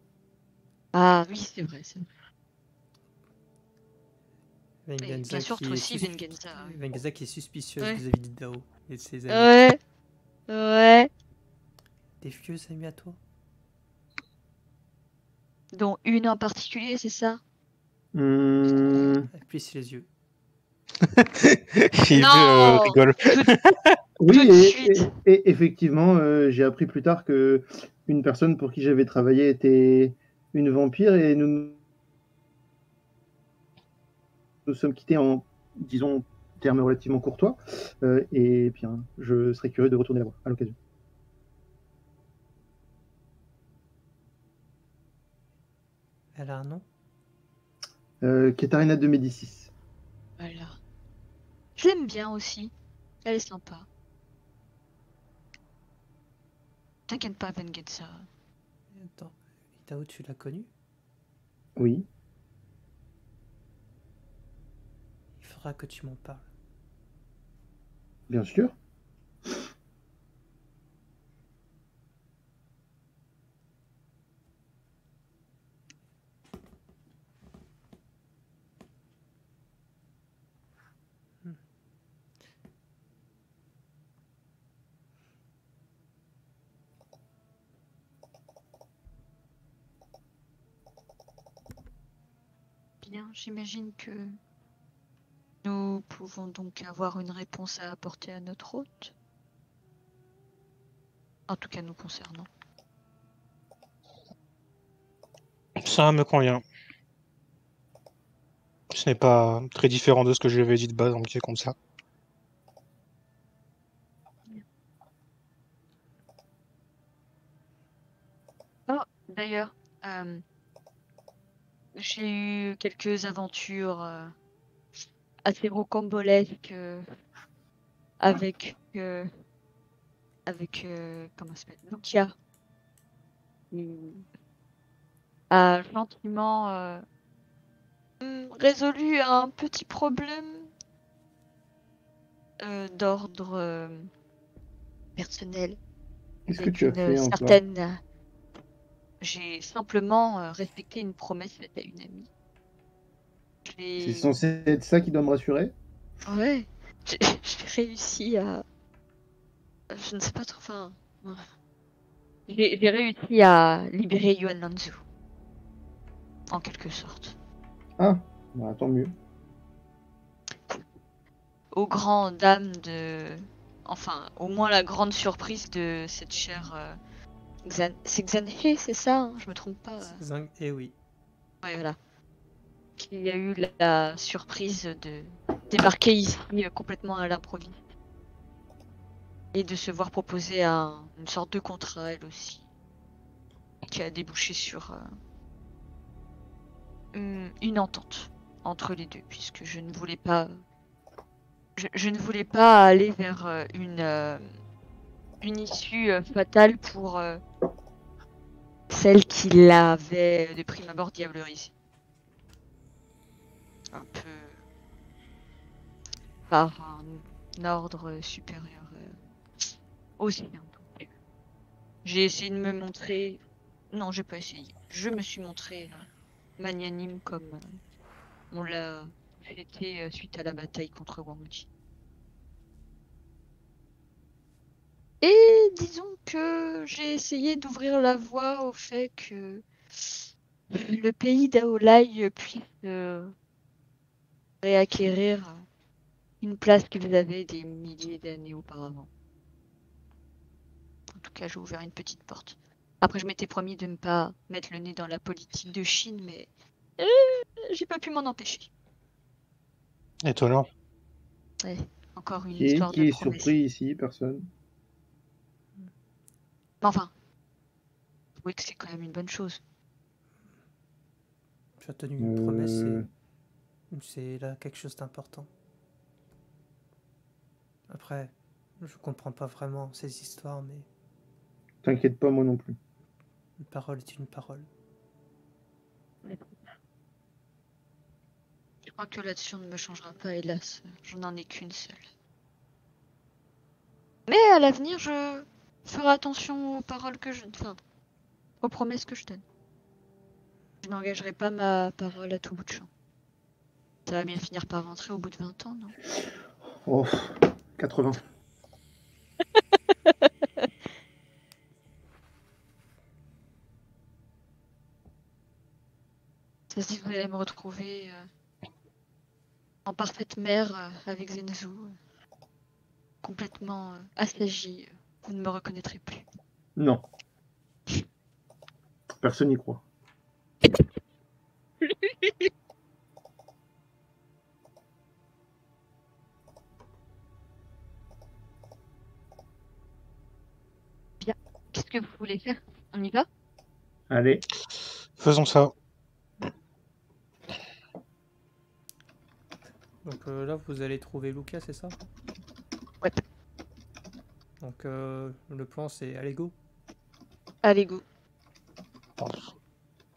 Ah oui, c'est vrai, c'est vrai. Et Venganza bien sûr, qui toi est aussi, Venganza. Ouais. Venganza qui est suspicieuse Ouais. vis-à-vis d'Idao et de ses amis. Ouais. Ouais. Des vieux amis à toi? Dont une en particulier, c'est ça? Elle plisse les yeux. Il Non rigole. Oui, Tout de suite. et effectivement, j'ai appris plus tard que une personne pour qui j'avais travaillé était une vampire et nous sommes quittés en, disons, termes relativement courtois. Et bien, je serais curieux de retourner la voir à l'occasion. Elle a un nom? Katharina de Médicis. Voilà. Je l'aime bien aussi. Elle est sympa. T'inquiète pas, Venganza. Attends, Idao, tu l'as connue? Oui. Il faudra que tu m'en parles. Bien sûr. Bien, j'imagine que nous pouvons donc avoir une réponse à apporter à notre hôte. En tout cas, nous concernant. Ça me convient. Ce n'est pas très différent de ce que je lui avais dit de base, donc c'est comme ça. Oh, d'ailleurs, j'ai eu quelques aventures assez rocambolesques avec comment ça s'appelle, Lucia. A gentiment résolu un petit problème d'ordre personnel Qu'est-ce que avec tu as une fait encore? certaine. J'ai simplement respecté une promesse faite à une amie. C'est censé être ça qui doit me rassurer? Ouais, j'ai réussi à. Je ne sais pas trop. Enfin, j'ai réussi à libérer Yuan Lanzu. En quelque sorte. Ah, bah, tant mieux. Aux grandes dames de. Enfin, au moins la grande surprise de cette chère. C'est Xanhe, c'est ça, hein, je me trompe pas. Zang, eh oui. Ouais, voilà. Qui a eu la surprise de débarquer ici complètement à l'improviste. Et de se voir proposer une sorte de contrat, elle aussi. Qui a débouché sur une entente entre les deux, puisque je ne voulais pas. Je ne voulais pas aller vers une issue fatale pour celle qui l'avait de prime abord diablerisée. Un peu par un ordre supérieur aussi. J'ai essayé de me montrer. Non, j'ai pas essayé. Je me suis montré magnanime comme on l'a été suite à la bataille contre Wang Ji. Et disons que j'ai essayé d'ouvrir la voie au fait que le pays d'Aolai puisse réacquérir une place qu'ils avaient des milliers d'années auparavant. En tout cas, j'ai ouvert une petite porte. Après, je m'étais promis de ne pas mettre le nez dans la politique de Chine, mais j'ai pas pu m'en empêcher. Étonnant. Ouais, encore une Qui histoire de est promesse. surpris ici? Personne. Mais enfin, oui, que c'est quand même une bonne chose. Tu as tenu une promesse et c'est là quelque chose d'important. Après, je comprends pas vraiment ces histoires, mais T'inquiète pas, moi non plus. une parole est une parole. Je crois que là-dessus, on ne me changera pas, hélas. Je n'en ai qu'une seule. Mais à l'avenir, je ferai attention aux paroles que je... Enfin, aux promesses que je donne. Je n'engagerai pas ma parole à tout bout de champ. Ça va bien finir par rentrer au bout de 20 ans, non? Oh, 80. Ça se dit que vous allez me retrouver en parfaite mère avec Zenzu. Complètement assagie. Vous ne me reconnaîtrez plus. Non. Personne n'y croit. Bien. Qu'est-ce que vous voulez faire? On y va? Allez. Faisons ça. Donc là, vous allez trouver Luca, c'est ça? Ouais. Donc le plan, c'est allez go. Allez, go.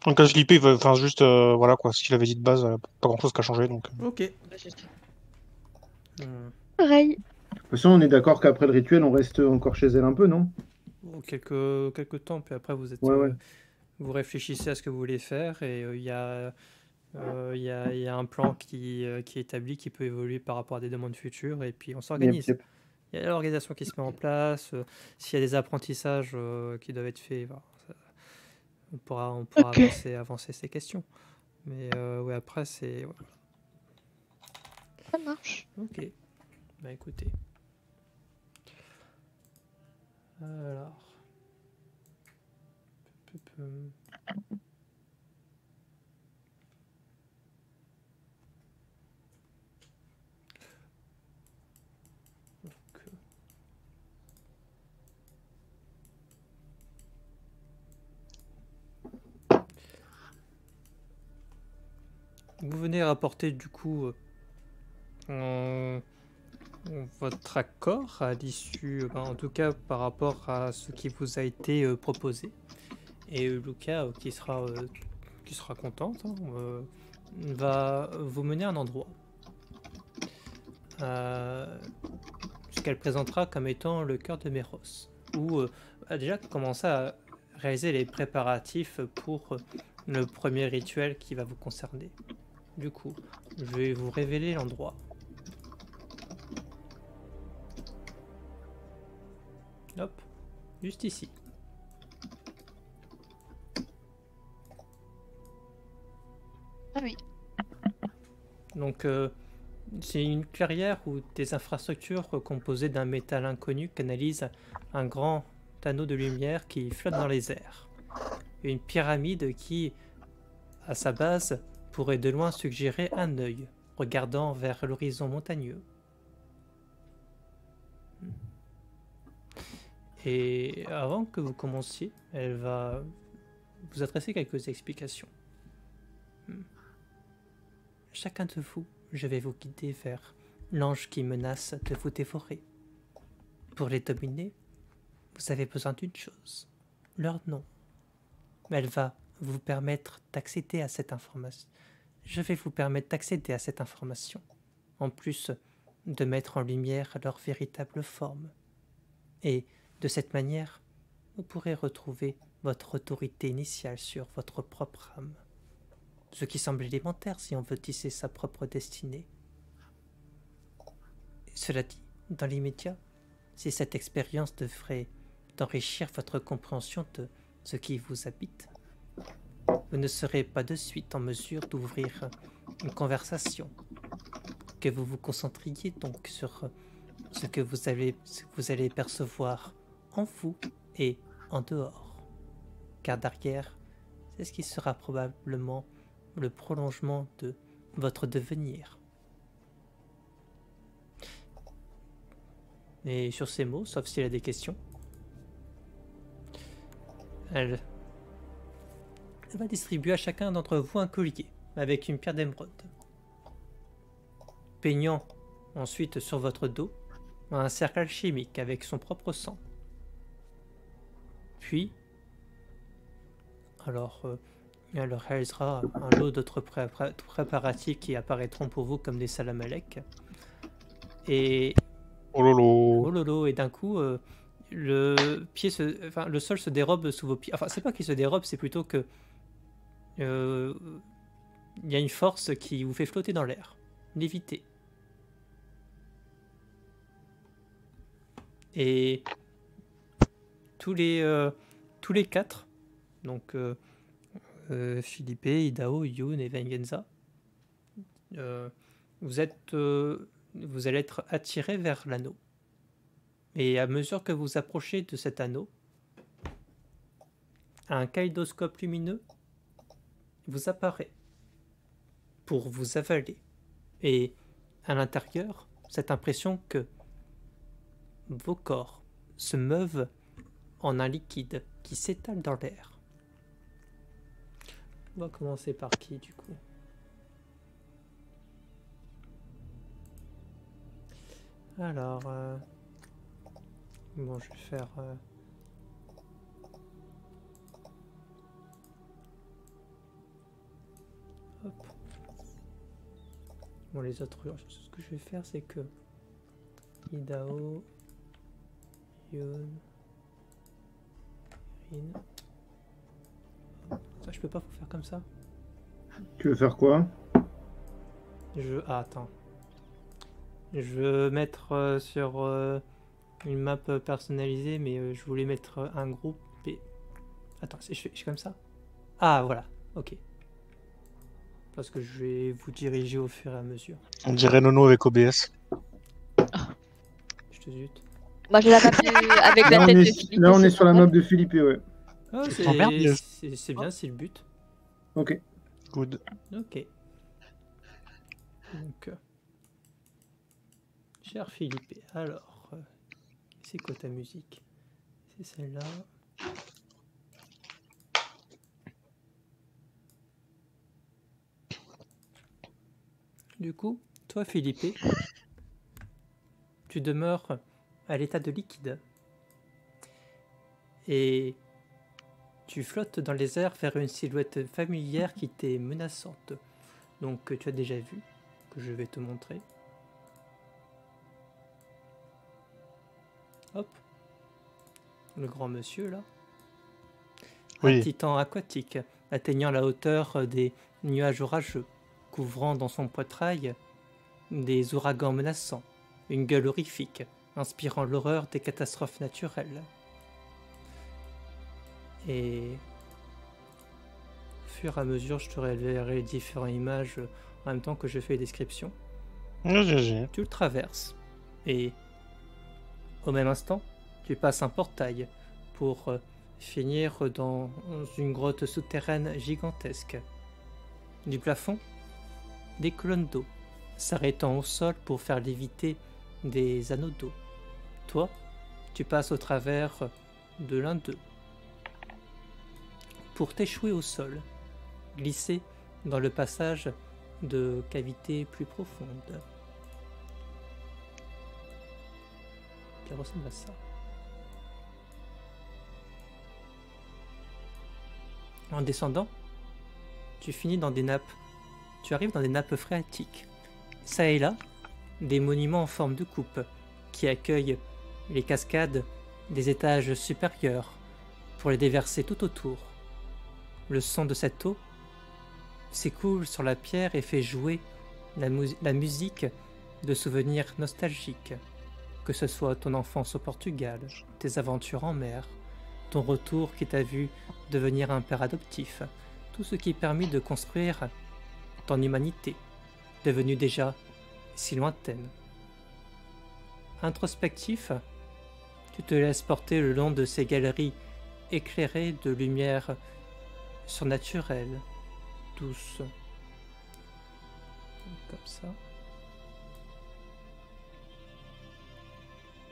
Donc JP, enfin juste voilà quoi, ce qu'il avait dit de base, pas grand chose qui a changé donc. Ok. Pareil. De toute façon, on est d'accord qu'après le rituel, on reste encore chez elle un peu, non? Quelques temps, puis après vous êtes, Ouais. vous réfléchissez à ce que vous voulez faire et il y a un plan qui est établi, qui peut évoluer par rapport à des demandes futures et puis on s'organise. Yep. Il y a l'organisation qui se met en place. S'il y a des apprentissages qui doivent être faits, on pourra Ok. avancer ces questions. Mais ouais, après, c'est... ouais. Ça marche. Ok. Bah écoutez. Alors... Vous venez rapporter du coup votre accord à l'issue, en tout cas par rapport à ce qui vous a été proposé. Et Luca, qui sera contente, hein, va vous mener à un endroit. Ce qu'elle présentera comme étant le cœur de Méros, où a déjà commencé à réaliser les préparatifs pour le premier rituel qui va vous concerner. Du coup, je vais vous révéler l'endroit. Hop, juste ici. Ah oui. Donc, c'est une clairière où des infrastructures composées d'un métal inconnu canalisent un grand anneau de lumière qui flotte dans les airs. Une pyramide qui, à sa base, pourrait de loin suggérer un œil, regardant vers l'horizon montagneux. Et avant que vous commenciez, elle va vous adresser quelques explications. Chacun de vous, je vais vous guider vers l'ange qui menace de vous dévorer. Pour les dominer, vous avez besoin d'une chose, leur nom. Elle va vous permettre d'accéder à cette information. Je vais vous permettre d'accéder à cette information, en plus de mettre en lumière leur véritable forme. Et de cette manière, vous pourrez retrouver votre autorité initiale sur votre propre âme. Ce qui semble élémentaire si on veut tisser sa propre destinée. Cela dit, dans l'immédiat, si cette expérience devrait enrichir votre compréhension de ce qui vous habite, vous ne serez pas de suite en mesure d'ouvrir une conversation, que vous vous concentriez donc sur ce que vous allez percevoir en vous et en dehors. Car derrière, c'est ce qui sera probablement le prolongement de votre devenir. Et sur ces mots, sauf s'il a des questions, elle va distribuer à chacun d'entre vous un collier avec une pierre d'émeraude, peignant ensuite sur votre dos un cercle alchimique avec son propre sang. Puis, alors, elle réalisera un lot d'autres préparatifs qui apparaîtront pour vous comme des salamalek. Et Oh lolo. oh lolo, et d'un coup, le sol se dérobe sous vos pieds. Enfin, c'est pas qu'il se dérobe, c'est plutôt que il y a une force qui vous fait flotter dans l'air, léviter. Et tous les quatre, donc Philippe, Idao, Youn et Vengenza, vous allez être attirés vers l'anneau. Et à mesure que vous approchez de cet anneau, un kaléidoscope lumineux vous apparaît pour vous avaler. Et à l'intérieur, cette impression que vos corps se meuvent en un liquide qui s'étale dans l'air. On va commencer par qui du coup? Alors, bon, je vais faire... Hop. Bon, les autres, ce que je vais faire, c'est que Idao, Youn, Rin. Ça, je peux pas vous faire comme ça. Tu veux faire quoi? Ah, attends. Je veux mettre sur une map personnalisée, mais je voulais mettre un groupe et... Attends, je fais comme ça? Ah, voilà, ok. parce que je vais vous diriger au fur et à mesure. On dirait Nono avec OBS. Je te zute. Moi, j'ai la map avec la Là, tête on de est, Philippe. là, on est c'est sur la pas map mal. de Philippe, ouais. Ah, Tu t'emmerdes, c'est bien, c'est le but. Ok. Good. Ok. Donc, cher Philippe, alors, c'est quoi ta musique? C'est celle-là. Du coup, toi Philippe, tu demeures à l'état de liquide. Et tu flottes dans les airs vers une silhouette familière qui t'est menaçante. Donc que tu as déjà vu, que je vais te montrer. Hop. Le grand monsieur là. Un Oui. titan aquatique, atteignant la hauteur des nuages orageux, couvrant dans son poitrail des ouragans menaçants, une gueule horrifique, inspirant l'horreur des catastrophes naturelles. Et au fur et à mesure, je te révélerai les différentes images en même temps que je fais les descriptions. Vas-y. Tu le traverses et au même instant, tu passes un portail pour finir dans une grotte souterraine gigantesque. Du plafond, des colonnes d'eau s'arrêtant au sol pour faire léviter des anneaux d'eau. Toi, tu passes au travers de l'un d'eux pour t'échouer au sol, glisser dans le passage de cavités plus profondes. Qui ressemble à ça. En descendant, tu finis dans des nappes. Tu arrives dans des nappes phréatiques. Ça et là, des monuments en forme de coupe qui accueillent les cascades des étages supérieurs pour les déverser tout autour. Le son de cette eau s'écoule sur la pierre et fait jouer la musique de souvenirs nostalgiques, que ce soit ton enfance au Portugal, tes aventures en mer, ton retour qui t'a vu devenir un père adoptif, tout ce qui permet de construire ton humanité, devenue déjà si lointaine. Introspectif, tu te laisses porter le long de ces galeries éclairées de lumière surnaturelle, douce, comme ça.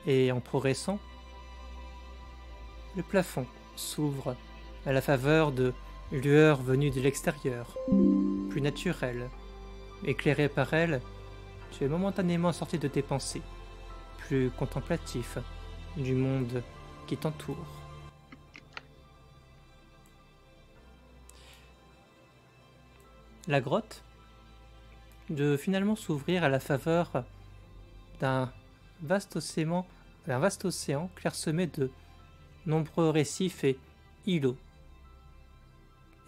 Et en progressant, le plafond s'ouvre à la faveur de lueurs venues de l'extérieur, plus naturelles. Éclairé par elles, tu es momentanément sorti de tes pensées, plus contemplatif du monde qui t'entoure. La grotte de finalement s'ouvrir à la faveur d'un vaste océan clairsemé de nombreux récifs et îlots.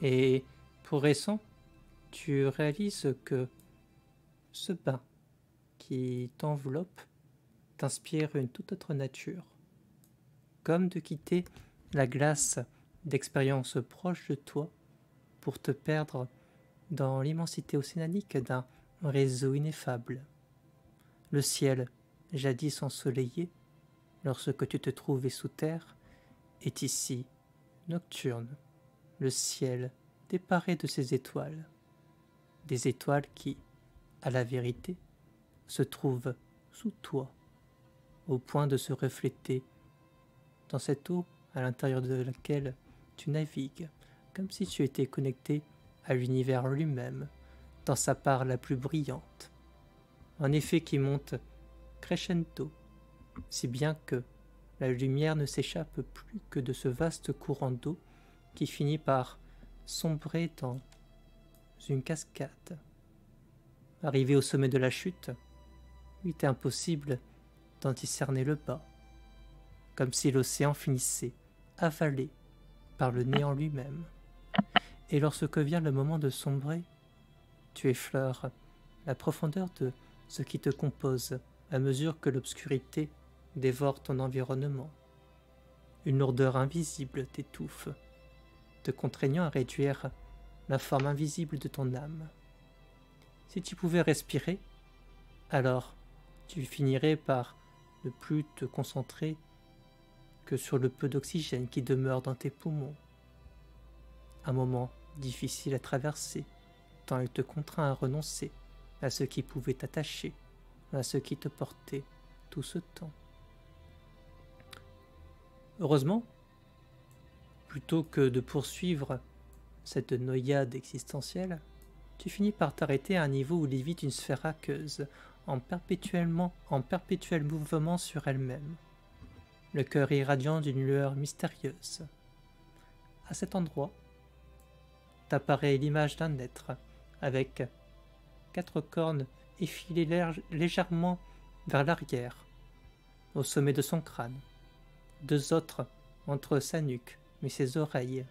Et progressant, tu réalises que ce bain qui t'enveloppe t'inspire une toute autre nature, comme de quitter la glace d'expériences proches de toi pour te perdre dans l'immensité océanique d'un réseau ineffable. Le ciel, jadis ensoleillé, lorsque tu te trouvais sous terre, est ici nocturne, le ciel déparé de ces étoiles. Des étoiles qui, à la vérité, se trouvent sous toi, au point de se refléter dans cette eau à l'intérieur de laquelle tu navigues, comme si tu étais connecté à l'univers lui-même, dans sa part la plus brillante. Un effet qui monte crescendo, si bien que la lumière ne s'échappe plus que de ce vaste courant d'eau qui finit par sombrer dans une cascade. Arrivé au sommet de la chute, il était impossible d'en discerner le bas, comme si l'océan finissait avalé par le néant lui-même. Et lorsque vient le moment de sombrer, tu effleures la profondeur de ce qui te compose à mesure que l'obscurité dévore ton environnement. Une lourdeur invisible t'étouffe, te contraignant à réduire la forme invisible de ton âme. Si tu pouvais respirer, alors tu finirais par ne plus te concentrer que sur le peu d'oxygène qui demeure dans tes poumons. Un moment difficile à traverser, tant il te contraint à renoncer à ce qui pouvait t'attacher, à ce qui te portait tout ce temps. Heureusement, plutôt que de poursuivre cette noyade existentielle, tu finis par t'arrêter à un niveau où lévite une sphère aqueuse, en perpétuel mouvement sur elle-même, le cœur irradiant d'une lueur mystérieuse. À cet endroit, t'apparaît l'image d'un être, avec 4 cornes effilées légèrement vers l'arrière, au sommet de son crâne, 2 autres entre sa nuque et ses oreilles,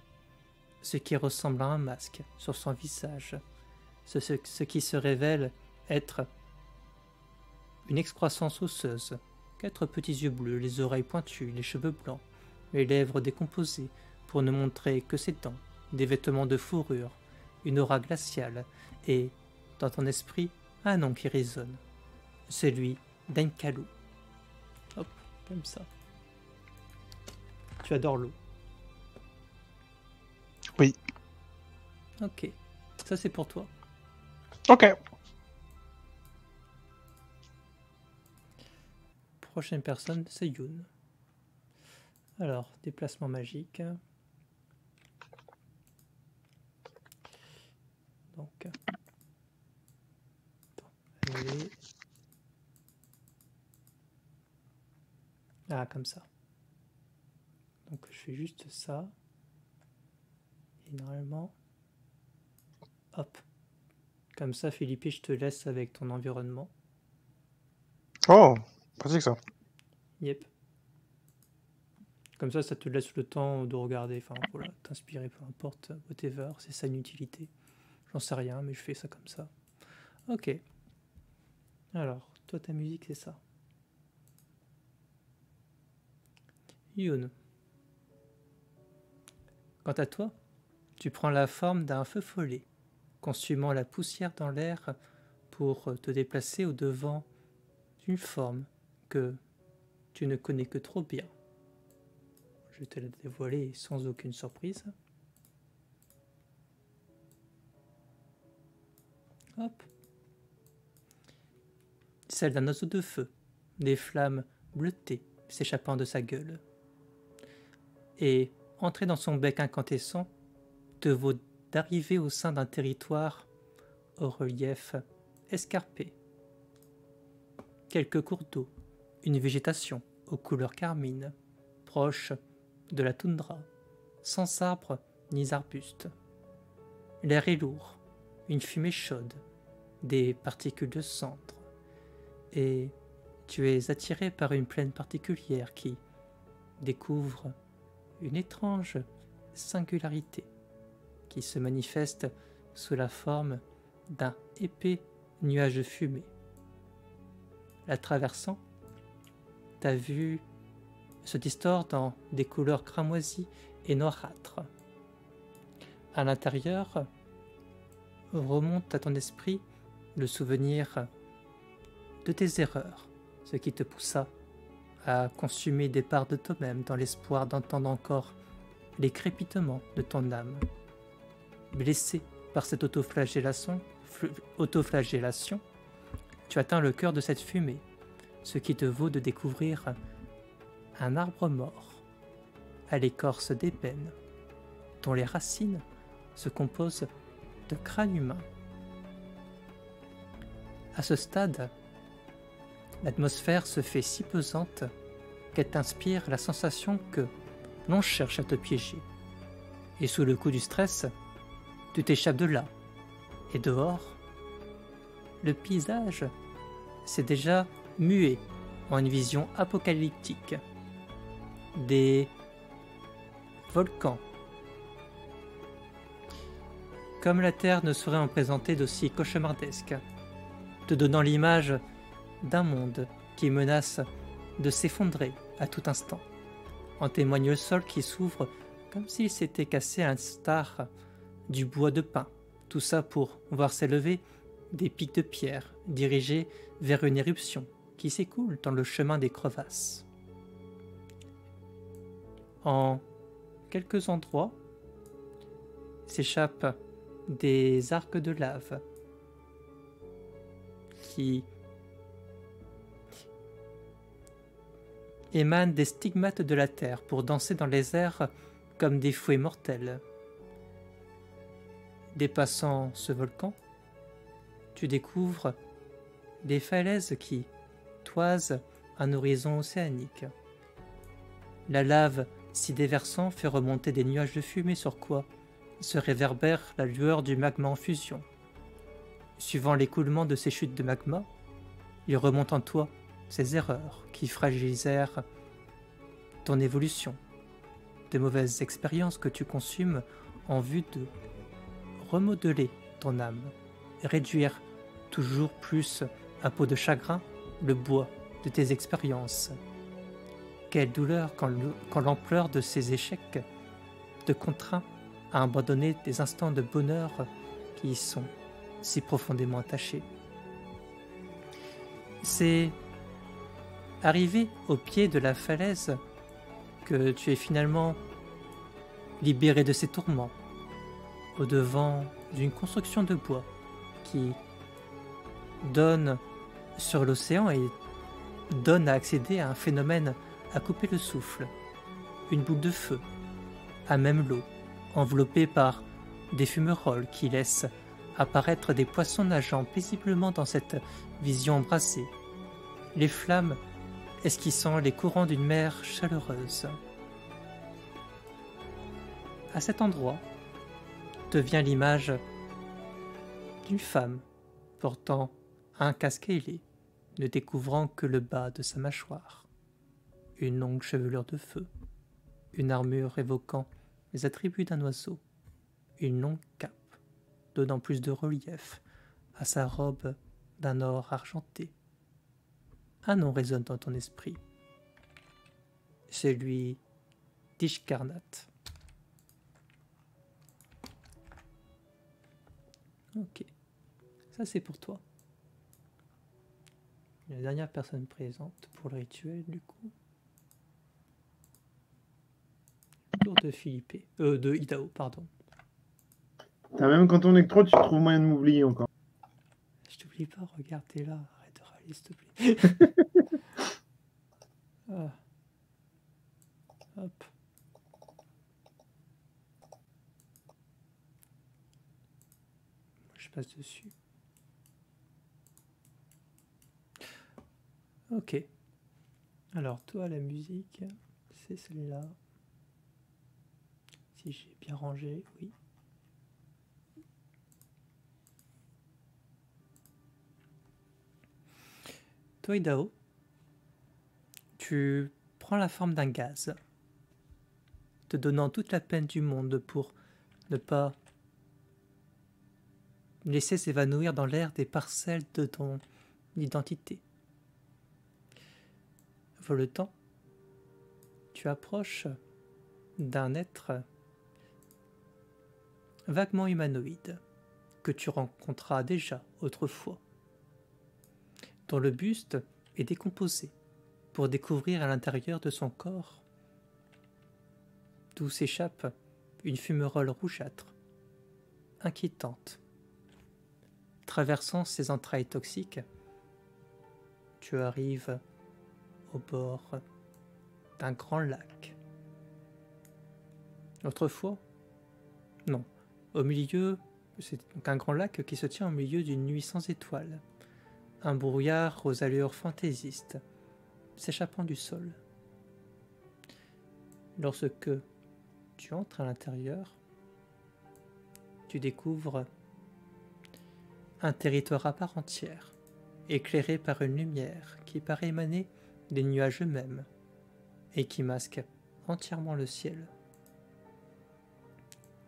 ce qui ressemble à un masque sur son visage, ce qui se révèle être une excroissance osseuse, 4 petits yeux bleus, les oreilles pointues, les cheveux blancs, les lèvres décomposées pour ne montrer que ses dents, des vêtements de fourrure, une aura glaciale et, dans ton esprit, un nom qui résonne, celui d'Enkalu. Hop, comme ça. Tu adores l'eau. Oui. Ok, ça c'est pour toi. Ok. Prochaine personne, c'est Yoon. Alors, déplacement magique. Donc, annuler. Ah, comme ça. Donc, je fais juste ça. Et normalement, hop. Comme ça, Philippe, je te laisse avec ton environnement. Oh, pratique ça. Yep. Comme ça te laisse le temps de regarder, enfin voilà, t'inspirer, peu importe, whatever, c'est ça une utilité. J'en sais rien, mais je fais ça comme ça. Ok. Alors, toi, ta musique, c'est ça. Yoon. Quant à toi, tu prends la forme d'un feu follet, consumant la poussière dans l'air pour te déplacer au-devant d'une forme que tu ne connais que trop bien. Je vais te la dévoiler sans aucune surprise. Hop. Celle d'un oiseau de feu, des flammes bleutées s'échappant de sa gueule. Et entrer dans son bec incandescent te vaut d'arriver au sein d'un territoire au relief escarpé. Quelques cours d'eau, une végétation aux couleurs carmines, proche de la toundra, sans arbres ni arbustes. L'air est lourd, une fumée chaude, des particules de cendre, et tu es attiré par une plaine particulière qui découvre une étrange singularité qui se manifeste sous la forme d'un épais nuage fumé. La traversant, ta vue se distord dans des couleurs cramoisies et noirâtres. À l'intérieur, remonte à ton esprit le souvenir de tes erreurs, ce qui te poussa à consumer des parts de toi-même dans l'espoir d'entendre encore les crépitements de ton âme. Blessé par cette autoflagellation, tu atteins le cœur de cette fumée, ce qui te vaut de découvrir un arbre mort, à l'écorce d'ébène, dont les racines se composent de crânes humains. À ce stade, l'atmosphère se fait si pesante qu'elle t'inspire la sensation que l'on cherche à te piéger. Et sous le coup du stress, tu t'échappes de là. Et dehors, le paysage s'est déjà mué en une vision apocalyptique. Des volcans. Comme la Terre ne saurait en présenter d'aussi cauchemardesque, te donnant l'image d'un monde qui menace de s'effondrer à tout instant. En témoigne le sol qui s'ouvre comme s'il s'était cassé à l'instar du bois de pin. Tout ça pour voir s'élever des pics de pierre dirigés vers une éruption qui s'écoule dans le chemin des crevasses. En quelques endroits s'échappent des arcs de lave qui émanent des stigmates de la terre pour danser dans les airs comme des fouets mortels. Dépassant ce volcan, tu découvres des falaises qui toisent un horizon océanique. La lave s'y déversant fait remonter des nuages de fumée sur quoi se réverbère la lueur du magma en fusion. Suivant l'écoulement de ces chutes de magma, il remonte en toi ces erreurs qui fragilisèrent ton évolution, de mauvaises expériences que tu consumes en vue de remodeler ton âme, réduire toujours plus à peau de chagrin le bois de tes expériences. Quelle douleur quand l'ampleur de ces échecs te contraint à abandonner des instants de bonheur qui y sont si profondément attachés. C'est arrivé au pied de la falaise que tu es finalement libéré de ces tourments, au-devant d'une construction de bois qui donne sur l'océan et donne à accéder à un phénomène à couper le souffle, une boule de feu, à même l'eau, enveloppée par des fumerolles qui laissent apparaître des poissons nageant paisiblement dans cette vision embrasée, les flammes esquissant les courants d'une mer chaleureuse. À cet endroit te vient l'image d'une femme portant un casque ailé, ne découvrant que le bas de sa mâchoire, une longue chevelure de feu, une armure évoquant les attributs d'un oiseau, une longue cape donnant plus de relief à sa robe d'un or argenté. Un nom résonne dans ton esprit, celui d'Ishkarnat. Ok, ça c'est pour toi. La dernière personne présente pour le rituel, du coup. Tour de Philippe, de Idao, pardon. Même quand on est que trop, tu trouves moyen de m'oublier encore. Je t'oublie pas, regarde, t'es là. Arrête de râler, s'il te plaît. Ah. Hop. Je passe dessus. Ok. Alors, toi, la musique, c'est celle-là. Si j'ai bien rangé, oui. Toi, Idao, tu prends la forme d'un gaz, te donnant toute la peine du monde pour ne pas laisser s'évanouir dans l'air des parcelles de ton identité. Voletant, tu approches d'un être vaguement humanoïde que tu rencontras déjà autrefois, dont le buste est décomposé pour découvrir à l'intérieur de son corps d'où s'échappe une fumerole rougeâtre, inquiétante. Traversant ses entrailles toxiques, tu arrives au bord d'un grand lac. Autrefois, non, au milieu, c'est donc un grand lac qui se tient au milieu d'une nuit sans étoiles, un brouillard aux allures fantaisistes, s'échappant du sol. Lorsque tu entres à l'intérieur, tu découvres un territoire à part entière, éclairé par une lumière qui paraît émaner des nuages eux-mêmes et qui masque entièrement le ciel.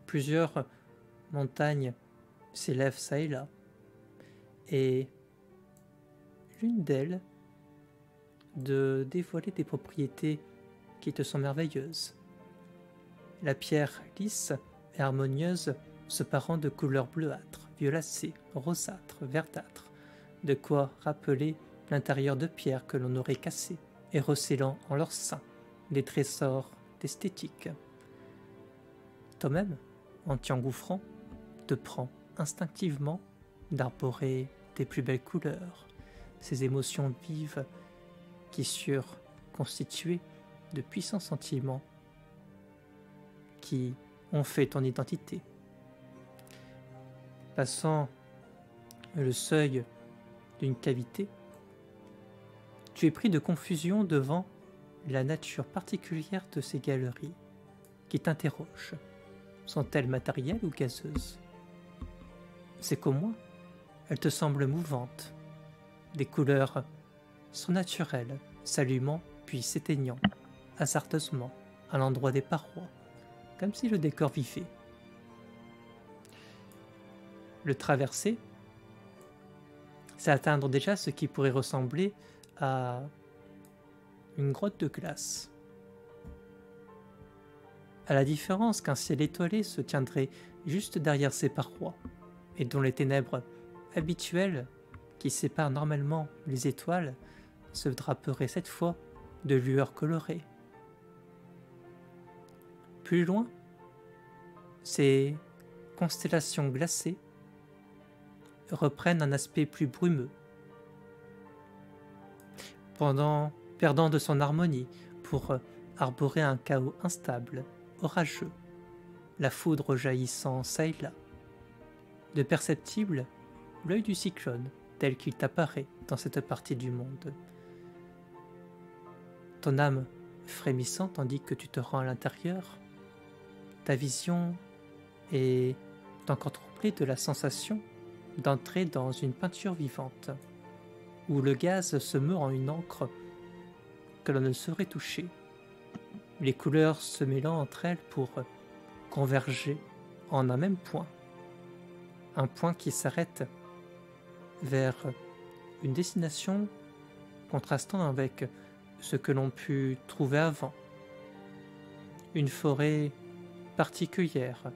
Plusieurs montagnes s'élèvent çà et là, et l'une d'elles de dévoiler des propriétés qui te sont merveilleuses. La pierre lisse et harmonieuse se parant de couleur bleuâtre violacées, rosâtres, verdâtres, de quoi rappeler l'intérieur de pierre que l'on aurait cassé et recélant en leur sein des trésors d'esthétique. Toi-même, en t'y engouffrant, te prends instinctivement d'arborer tes plus belles couleurs, ces émotions vives qui surent constituer de puissants sentiments qui ont fait ton identité. Passant le seuil d'une cavité, tu es pris de confusion devant la nature particulière de ces galeries qui t'interrogent. Sont-elles matérielles ou gazeuses? C'est qu'au moins, elles te semblent mouvantes, des couleurs surnaturelles, s'allumant puis s'éteignant, hasardeusement, à l'endroit des parois, comme si le décor vivait. Le traverser, c'est atteindre déjà ce qui pourrait ressembler à une grotte de glace. À la différence qu'un ciel étoilé se tiendrait juste derrière ces parois, et dont les ténèbres habituelles qui séparent normalement les étoiles se draperaient cette fois de lueurs colorées. Plus loin, ces constellations glacées reprennent un aspect plus brumeux, perdant de son harmonie pour arborer un chaos instable, orageux, la foudre jaillissant çà et là. De perceptible, l'œil du cyclone tel qu'il t'apparaît dans cette partie du monde. Ton âme frémissant tandis que tu te rends à l'intérieur, ta vision est encore troublée de la sensation d'entrer dans une peinture vivante, où le gaz se meut en une encre que l'on ne saurait toucher, les couleurs se mêlant entre elles pour converger en un même point, un point qui s'arrête vers une destination contrastant avec ce que l'on put trouver avant, une forêt particulière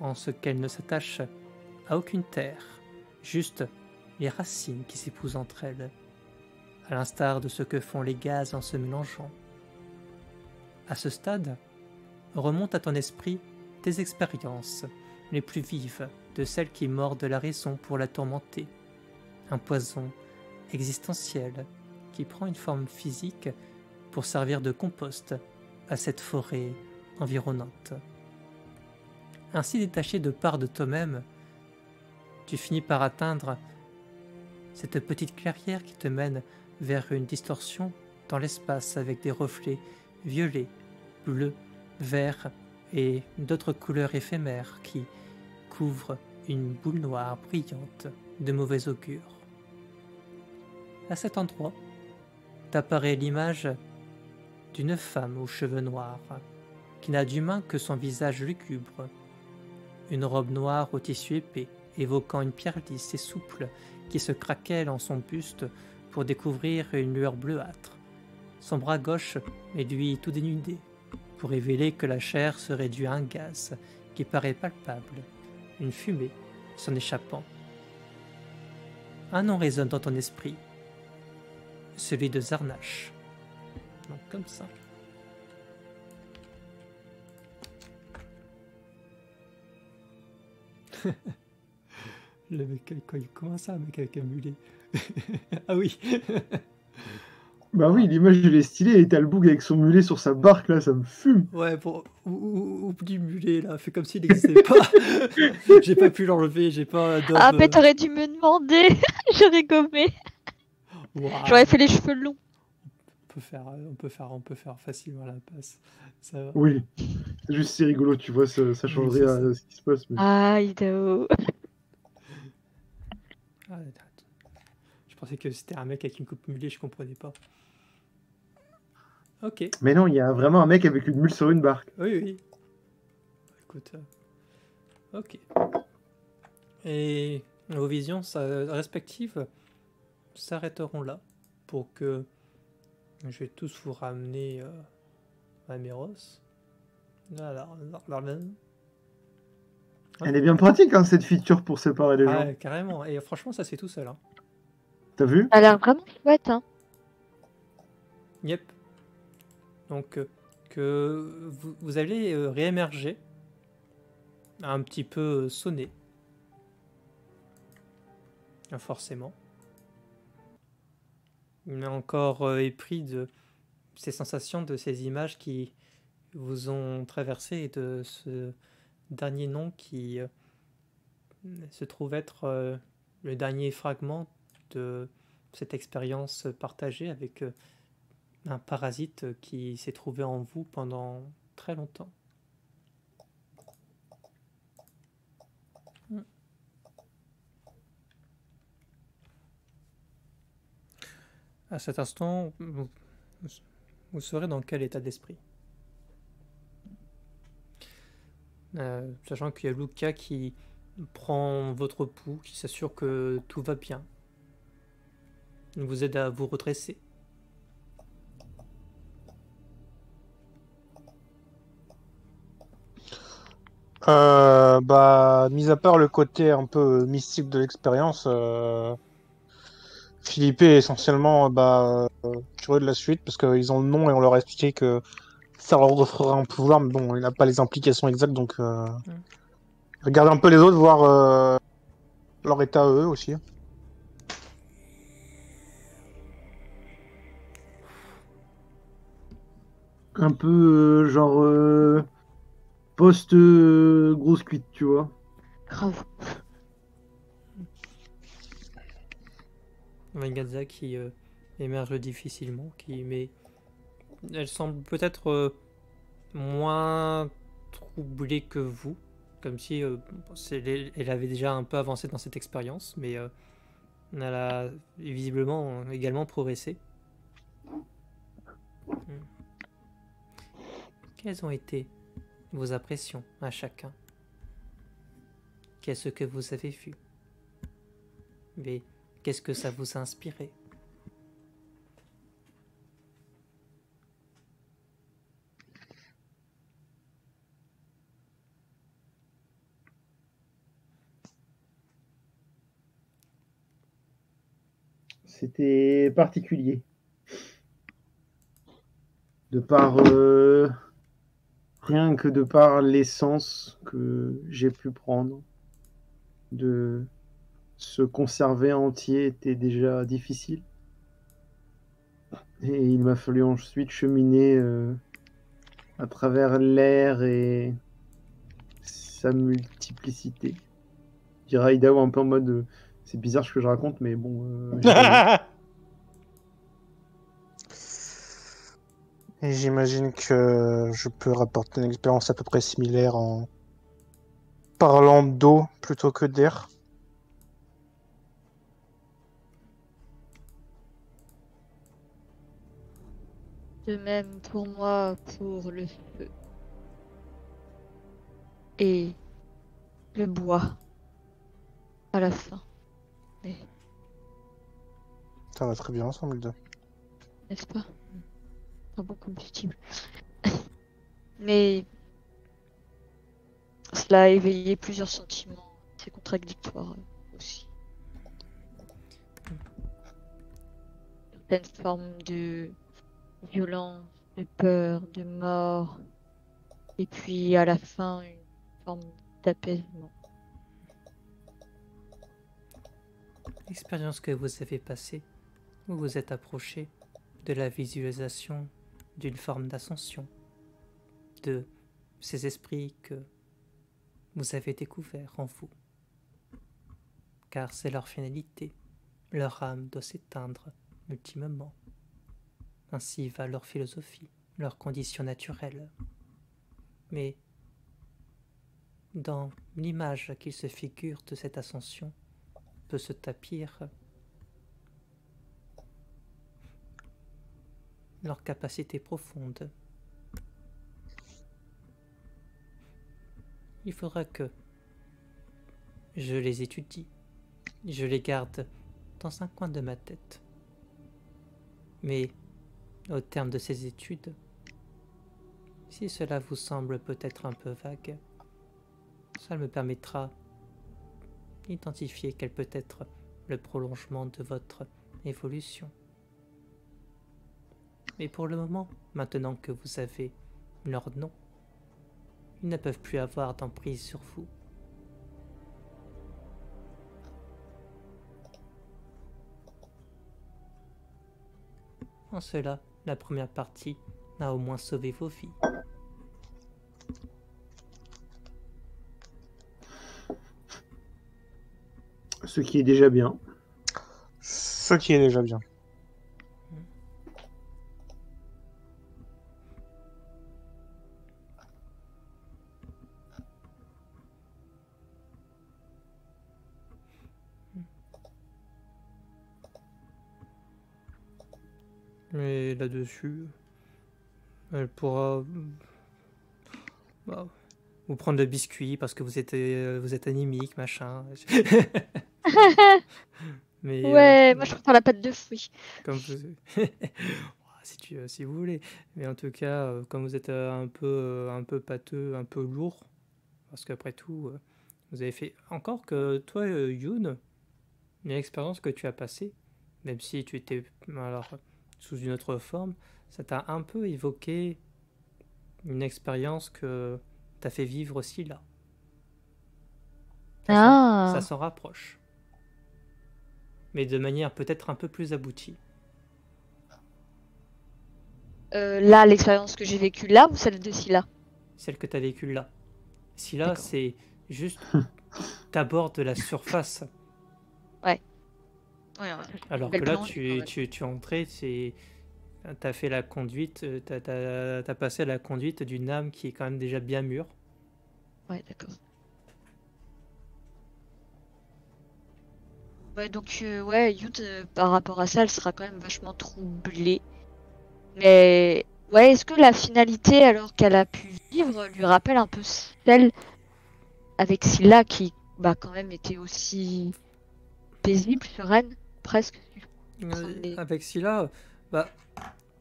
en ce qu'elle ne s'attache à aucune terre, juste les racines qui s'épousent entre elles, à l'instar de ce que font les gaz en se mélangeant. À ce stade, remontent à ton esprit tes expériences les plus vives, de celles qui mordent la raison pour la tourmenter, un poison existentiel qui prend une forme physique pour servir de compost à cette forêt environnante. Ainsi détaché de part de toi-même, tu finis par atteindre cette petite clairière qui te mène vers une distorsion dans l'espace avec des reflets violets, bleus, verts et d'autres couleurs éphémères qui couvrent une boule noire brillante de mauvais augure. À cet endroit, t'apparaît l'image d'une femme aux cheveux noirs, qui n'a d'humain que son visage lugubre, une robe noire au tissu épais, évoquant une pierre lisse et souple qui se craquelle en son buste pour découvrir une lueur bleuâtre. Son bras gauche est lui tout dénudé, pour révéler que la chair se réduit à un gaz qui paraît palpable, une fumée s'en échappant. Un nom résonne dans ton esprit, celui de Zarnash. Donc comme ça. Le mec, quand il commence à, mec avec un mulet. Ah oui. Bah oui, l'image il est stylée et t'as le bouc avec son mulet sur sa barque là, ça me fume. Ouais, bon, oublie mulet là, fais comme s'il n'existait pas. J'ai pas pu l'enlever, j'ai pas d'homme. Ah, mais t'aurais dû me demander. J'aurais gommé. Wow. J'aurais fait les cheveux longs. On peut faire facilement la passe. Ça va. Oui, c'est juste c'est rigolo, tu vois, ça changerait Oui, c'est ça. à ce qui se passe. Mais... Ah, Ido. Ah, je pensais que c'était un mec avec une coupe mulet, je comprenais pas. Ok. Mais non, il y a vraiment un mec avec une mule sur une barque. Oui, oui. Écoute. Ok. Et vos visions respectives s'arrêteront là pour que je vais tous vous ramener à Méros. Alors, Elle est bien pratique, hein, cette feature pour séparer les gens. Ah, carrément. Et franchement, ça c'est tout seul. Hein. T'as vu? Ça a l'air vraiment chouette, hein. Yep. Donc, que vous allez réémerger, un petit peu sonné. Forcément. Mais encore épris de ces sensations, de ces images qui vous ont traversé et de ce dernier nom qui se trouve être le dernier fragment de cette expérience partagée avec un parasite qui s'est trouvé en vous pendant très longtemps. À cet instant, vous serez dans quel état d'esprit? Sachant qu'il y a Luca qui prend votre pouls, qui s'assure que tout va bien. Il vous aide à vous redresser. Mis à part le côté un peu mystique de l'expérience, Philippe est essentiellement curieux de la suite parce qu'ils ont le nom et on leur a expliqué que ça leur offrira un pouvoir, mais bon, il n'a pas les implications exactes, donc regarder un peu les autres, voir leur état à eux aussi. Un peu genre post grosse cuite, tu vois. Grave. Venganza qui émerge difficilement, mais elle semble peut-être moins troublée que vous, comme si elle avait déjà un peu avancé dans cette expérience, mais elle a visiblement également progressé. Quelles ont été vos impressions à chacun? Qu'est-ce que vous avez vu? Mais qu'est-ce que ça vous a inspiré? C'était particulier. De par rien que de par l'essence que j'ai pu prendre, de se conserver entier était déjà difficile. Et il m'a fallu ensuite cheminer à travers l'air et sa multiplicité. Je dirais Idaho un peu en mode c'est bizarre ce que je raconte, mais bon. Et j'imagine que je peux rapporter une expérience à peu près similaire en parlant d'eau plutôt que d'air. De même pour moi, pour le feu. Et le bois. À la fin. Mais, Ça va très bien ensemble, les deux. n'est-ce pas? Un bon combustible. Mais cela a éveillé plusieurs sentiments. C'est contradictoire aussi. Certaines formes de violence, de peur, de mort. Et puis à la fin, une forme d'apaisement. L'expérience que vous avez passée, vous vous êtes approché de la visualisation d'une forme d'ascension, de ces esprits que vous avez découverts en vous. Car c'est leur finalité, leur âme doit s'éteindre ultimement. Ainsi va leur philosophie, leur condition naturelle. Mais dans l'image qu'ils se figurent de cette ascension, peut se tapir leur capacité profonde. Il faudra que je les étudie, je les garde dans un coin de ma tête. Mais au terme de ces études, si cela vous semble peut-être un peu vague, Ça me permettra d'identifier quel peut être le prolongement de votre évolution. Mais pour le moment, maintenant que vous avez leur nom, ils ne peuvent plus avoir d'emprise sur vous. En cela, la première partie a au moins sauvé vos vies. Ce qui est déjà bien. Ce qui est déjà bien. Et là-dessus, elle pourra vous prendre le biscuit parce que vous êtes anémique, machin. Mais Ouais, moi je préfère la pâte de fruits. comme vous... si vous voulez. Mais en tout cas, comme vous êtes un peu pâteux, un peu lourd, parce qu'après tout, vous avez fait... Encore que toi, Yoon, l'expérience que tu as passée, même si tu étais sous une autre forme, ça t'a un peu évoqué une expérience que t'as fait vivre aussi là. Ça s'en rapproche. Mais de manière peut-être un peu plus aboutie. Là, l'expérience que j'ai vécue là ou celle de Scylla? Celle que tu as vécue là. Si là, c'est juste t'abordes la surface. Ouais, Alors que là, tu es entré, t'as fait la conduite, t'as passé la conduite d'une âme qui est quand même déjà bien mûre. Ouais, d'accord. Ouais, donc, ouais, Youth, par rapport à ça, elle sera quand même vachement troublée. Mais, ouais, est-ce que la finalité, alors qu'elle a pu vivre, lui rappelle un peu celle avec Scylla qui, bah, quand même était aussi paisible, sereine, presque. Avec Scylla,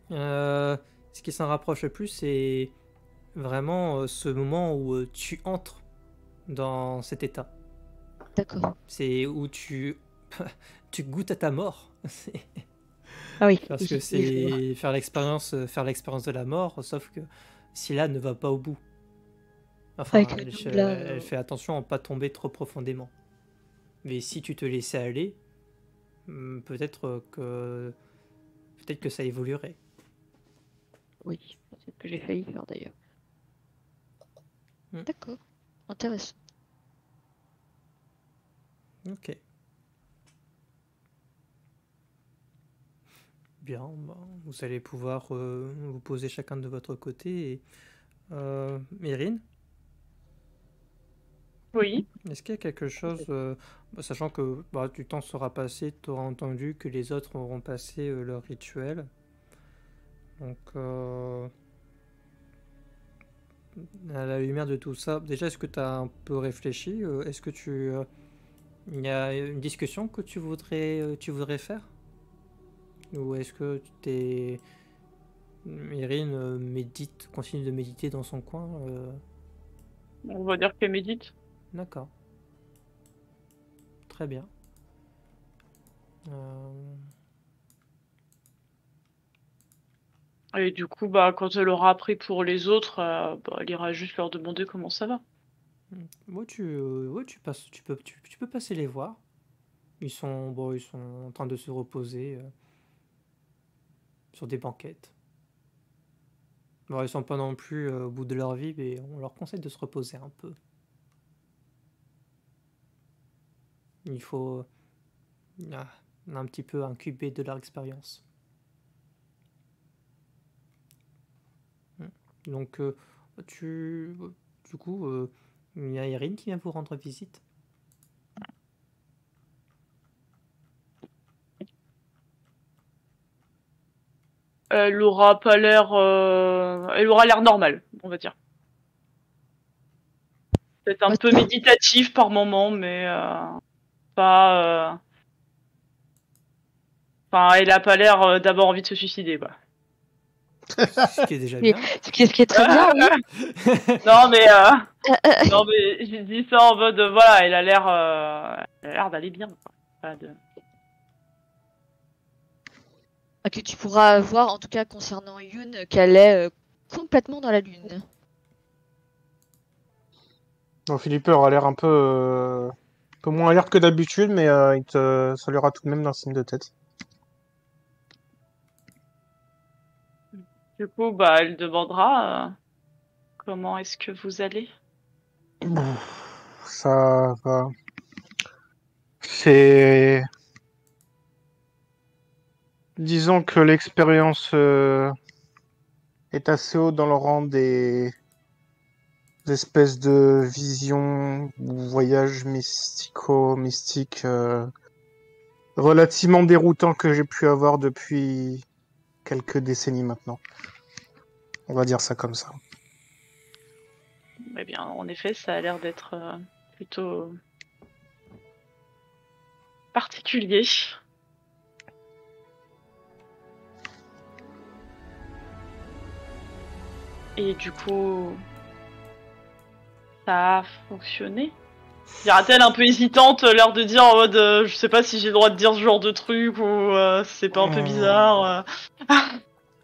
ce qui s'en rapproche le plus, c'est vraiment ce moment où tu entres dans cet état. D'accord. C'est où tu goûtes à ta mort. Ah oui. Parce que c'est faire l'expérience de la mort, sauf que Scylla ne va pas au bout. Enfin, elle fait attention à ne pas tomber trop profondément. Mais si tu te laissais aller, peut-être que ça évoluerait. Oui, c'est ce que j'ai failli faire d'ailleurs. D'accord, intéressant. Ok. Bien, vous allez pouvoir vous poser chacun de votre côté. Et, Myrine, Oui. est-ce qu'il y a quelque chose, sachant que du temps sera passé, tu auras entendu que les autres auront passé leur rituel. Donc, à la lumière de tout ça, déjà, est-ce que tu as un peu réfléchi? Est-ce que il y a une discussion que tu voudrais faire? Ou est-ce que Myrine continue de méditer dans son coin? On va dire qu'elle médite. D'accord. Très bien. Et du coup, quand elle aura appris pour les autres, elle ira juste leur demander comment ça va. Ouais, tu peux passer les voir. Ils sont en train de se reposer sur des banquettes. Bon, ils sont pas non plus au bout de leur vie, mais on leur conseille de se reposer un peu. Il faut un petit peu incuber de leur expérience. Donc, du coup, il y a Erin qui vient vous rendre visite. Elle aura pas l'air, elle aura l'air normale, on va dire. Peut-être un peu méditatif par moment, mais pas. Enfin, elle a pas l'air d'avoir envie de se suicider, quoi. Ce qui est déjà bien. Ce qui est très bien, oui. Non mais non mais j'ai dit ça en mode voilà, elle a l'air d'aller bien. Quoi. Pas de... Que tu pourras voir, en tout cas concernant Yoon, qu'elle est complètement dans la lune. Non, Philippe aura l'air un peu moins alerte que d'habitude, mais il saluera tout de même d'un signe de tête. Du coup, bah elle demandera comment est-ce que vous allez. Ça va. C'est... Disons que l'expérience est assez haut dans le rang des espèces de visions ou voyages mystiques relativement déroutants que j'ai pu avoir depuis quelques décennies maintenant. On va dire ça comme ça. Eh bien, en effet, ça a l'air d'être plutôt particulier. Et du coup, ça a fonctionné. Dira-t-elle un peu hésitante, l'air de dire en mode je sais pas si j'ai le droit de dire ce genre de truc ou c'est pas un peu bizarre.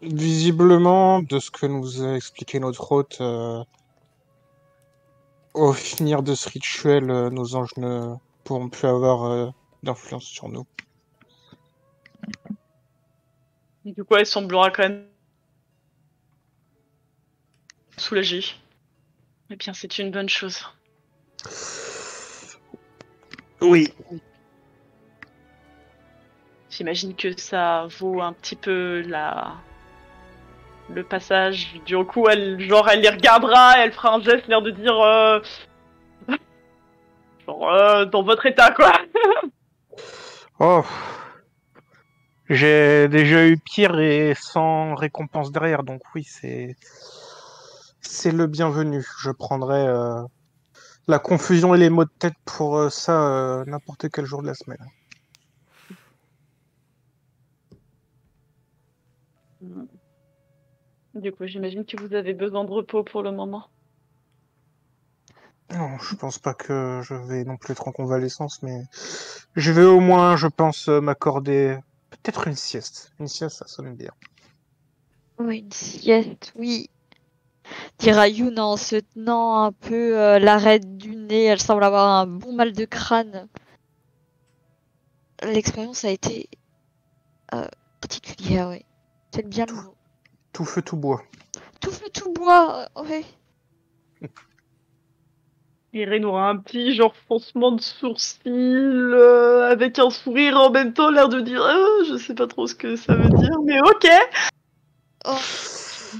Visiblement, de ce que nous a expliqué notre hôte, au finir de ce rituel, nos anges ne pourront plus avoir d'influence sur nous. Et du coup, elle semblera quand même soulagée. Eh bien, c'est une bonne chose. Oui. J'imagine que ça vaut un petit peu le passage. Du coup, elle les regardera, elle fera un geste, l'air de dire dans votre état, quoi. Oh. J'ai déjà eu pire et sans récompense derrière, donc oui, c'est le bienvenu. Je prendrai la confusion et les maux de tête pour ça n'importe quel jour de la semaine. Du coup, j'imagine que vous avez besoin de repos pour le moment. Non, je pense pas que je vais non plus être en convalescence, mais je vais au moins, je pense, m'accorder peut-être une sieste. Une sieste, ça sonne bien. Oui, une sieste, oui. Dira Yoon en se tenant un peu l'arête du nez. Elle semble avoir un bon mal de crâne. L'expérience a été particulière, oui. C'est bien le mot. Tout feu, tout bois. Tout feu, tout bois, oui. Irène aura un petit genre froncement de sourcil avec un sourire en même temps, l'air de dire je sais pas trop ce que ça veut dire, mais ok. Oh,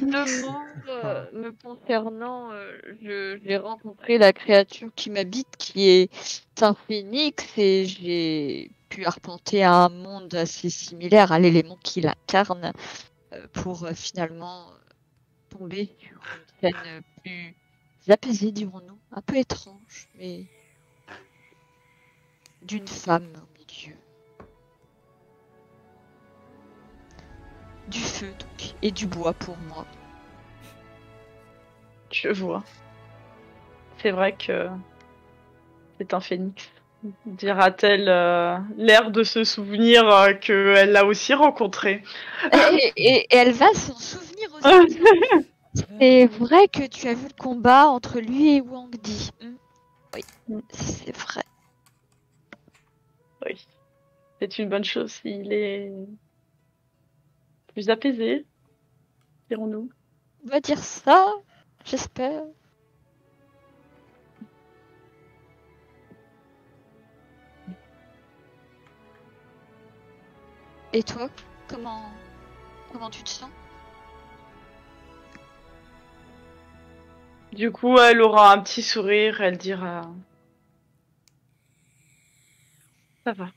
le mot me concernant, j'ai rencontré la créature qui m'habite, qui est un phénix, et j'ai pu arpenter un monde assez similaire à l'élément qui l'incarne pour finalement tomber sur une scène plus apaisée, dirons-nous, un peu étrange, mais d'une femme au milieu. Du feu, donc, et du bois pour moi. Je vois. C'est vrai que c'est un phénix. Dira-t-elle l'air de se souvenir qu'elle l'a aussi rencontré. Et elle va s'en souvenir aussi. C'est vrai que tu as vu le combat entre lui et Wang Di. Oui, c'est vrai. Oui. C'est une bonne chose. Il est plus apaisé, dirons-nous. On va dire ça, j'espère. Et toi, comment tu te sens? Du coup, elle aura un petit sourire, elle dira ça va.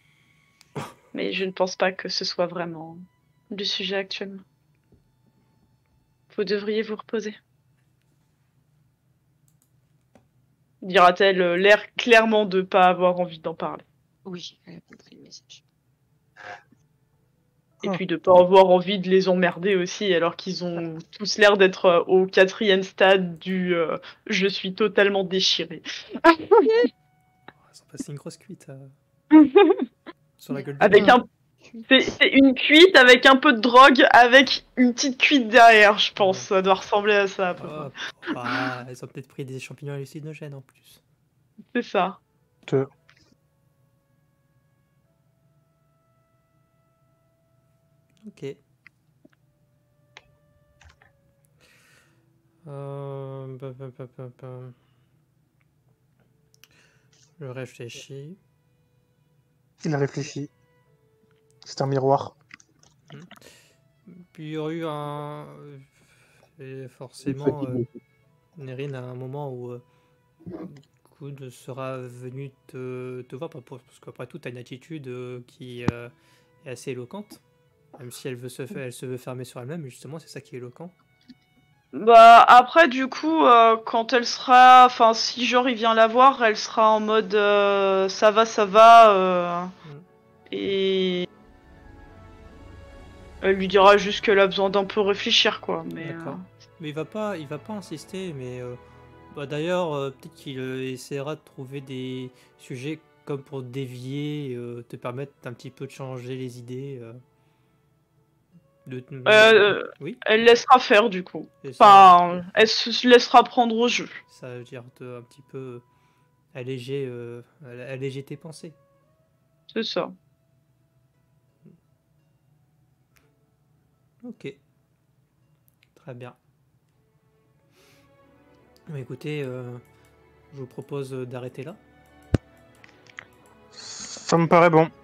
Mais je ne pense pas que ce soit vraiment le sujet actuellement. Vous devriez vous reposer. Dira-t-elle l'air clairement de pas avoir envie d'en parler. Oui, elle a compris le message. Et puis de pas avoir envie de les emmerder aussi, alors qu'ils ont tous l'air d'être au 4e stade du je suis totalement déchiré. Ils ont passé une grosse cuite sur la gueule de Avec bois. c'est une cuite avec un peu de drogue, avec une petite cuite derrière, je pense. Ça doit ressembler à ça, à peu près. Ils ont peut-être pris des champignons hallucinogènes en plus. C'est ça. Ok. Je réfléchis. Il a réfléchi. C'est un miroir. Puis il y aurait eu un... et forcément, Nerine, à un moment où Good sera venu te voir, parce qu'après tout, tu as une attitude qui est assez éloquente. Même si elle se veut fermer sur elle-même, mais justement, c'est ça qui est éloquent. Bah après du coup quand elle sera, enfin si genre il vient la voir, elle sera en mode ça va et elle lui dira juste qu'elle a besoin d'un peu réfléchir quoi. Mais D'accord. Mais il va pas insister, mais d'ailleurs peut-être qu'il essaiera de trouver des sujets comme pour dévier, te permettre un petit peu de changer les idées. Oui. Elle laissera faire du coup. Et ça, Enfin, elle se laissera prendre au jeu. ça veut dire un petit peu alléger tes pensées. C'est ça. Ok. Très bien. Écoutez, je vous propose d'arrêter là. Ça me paraît bon.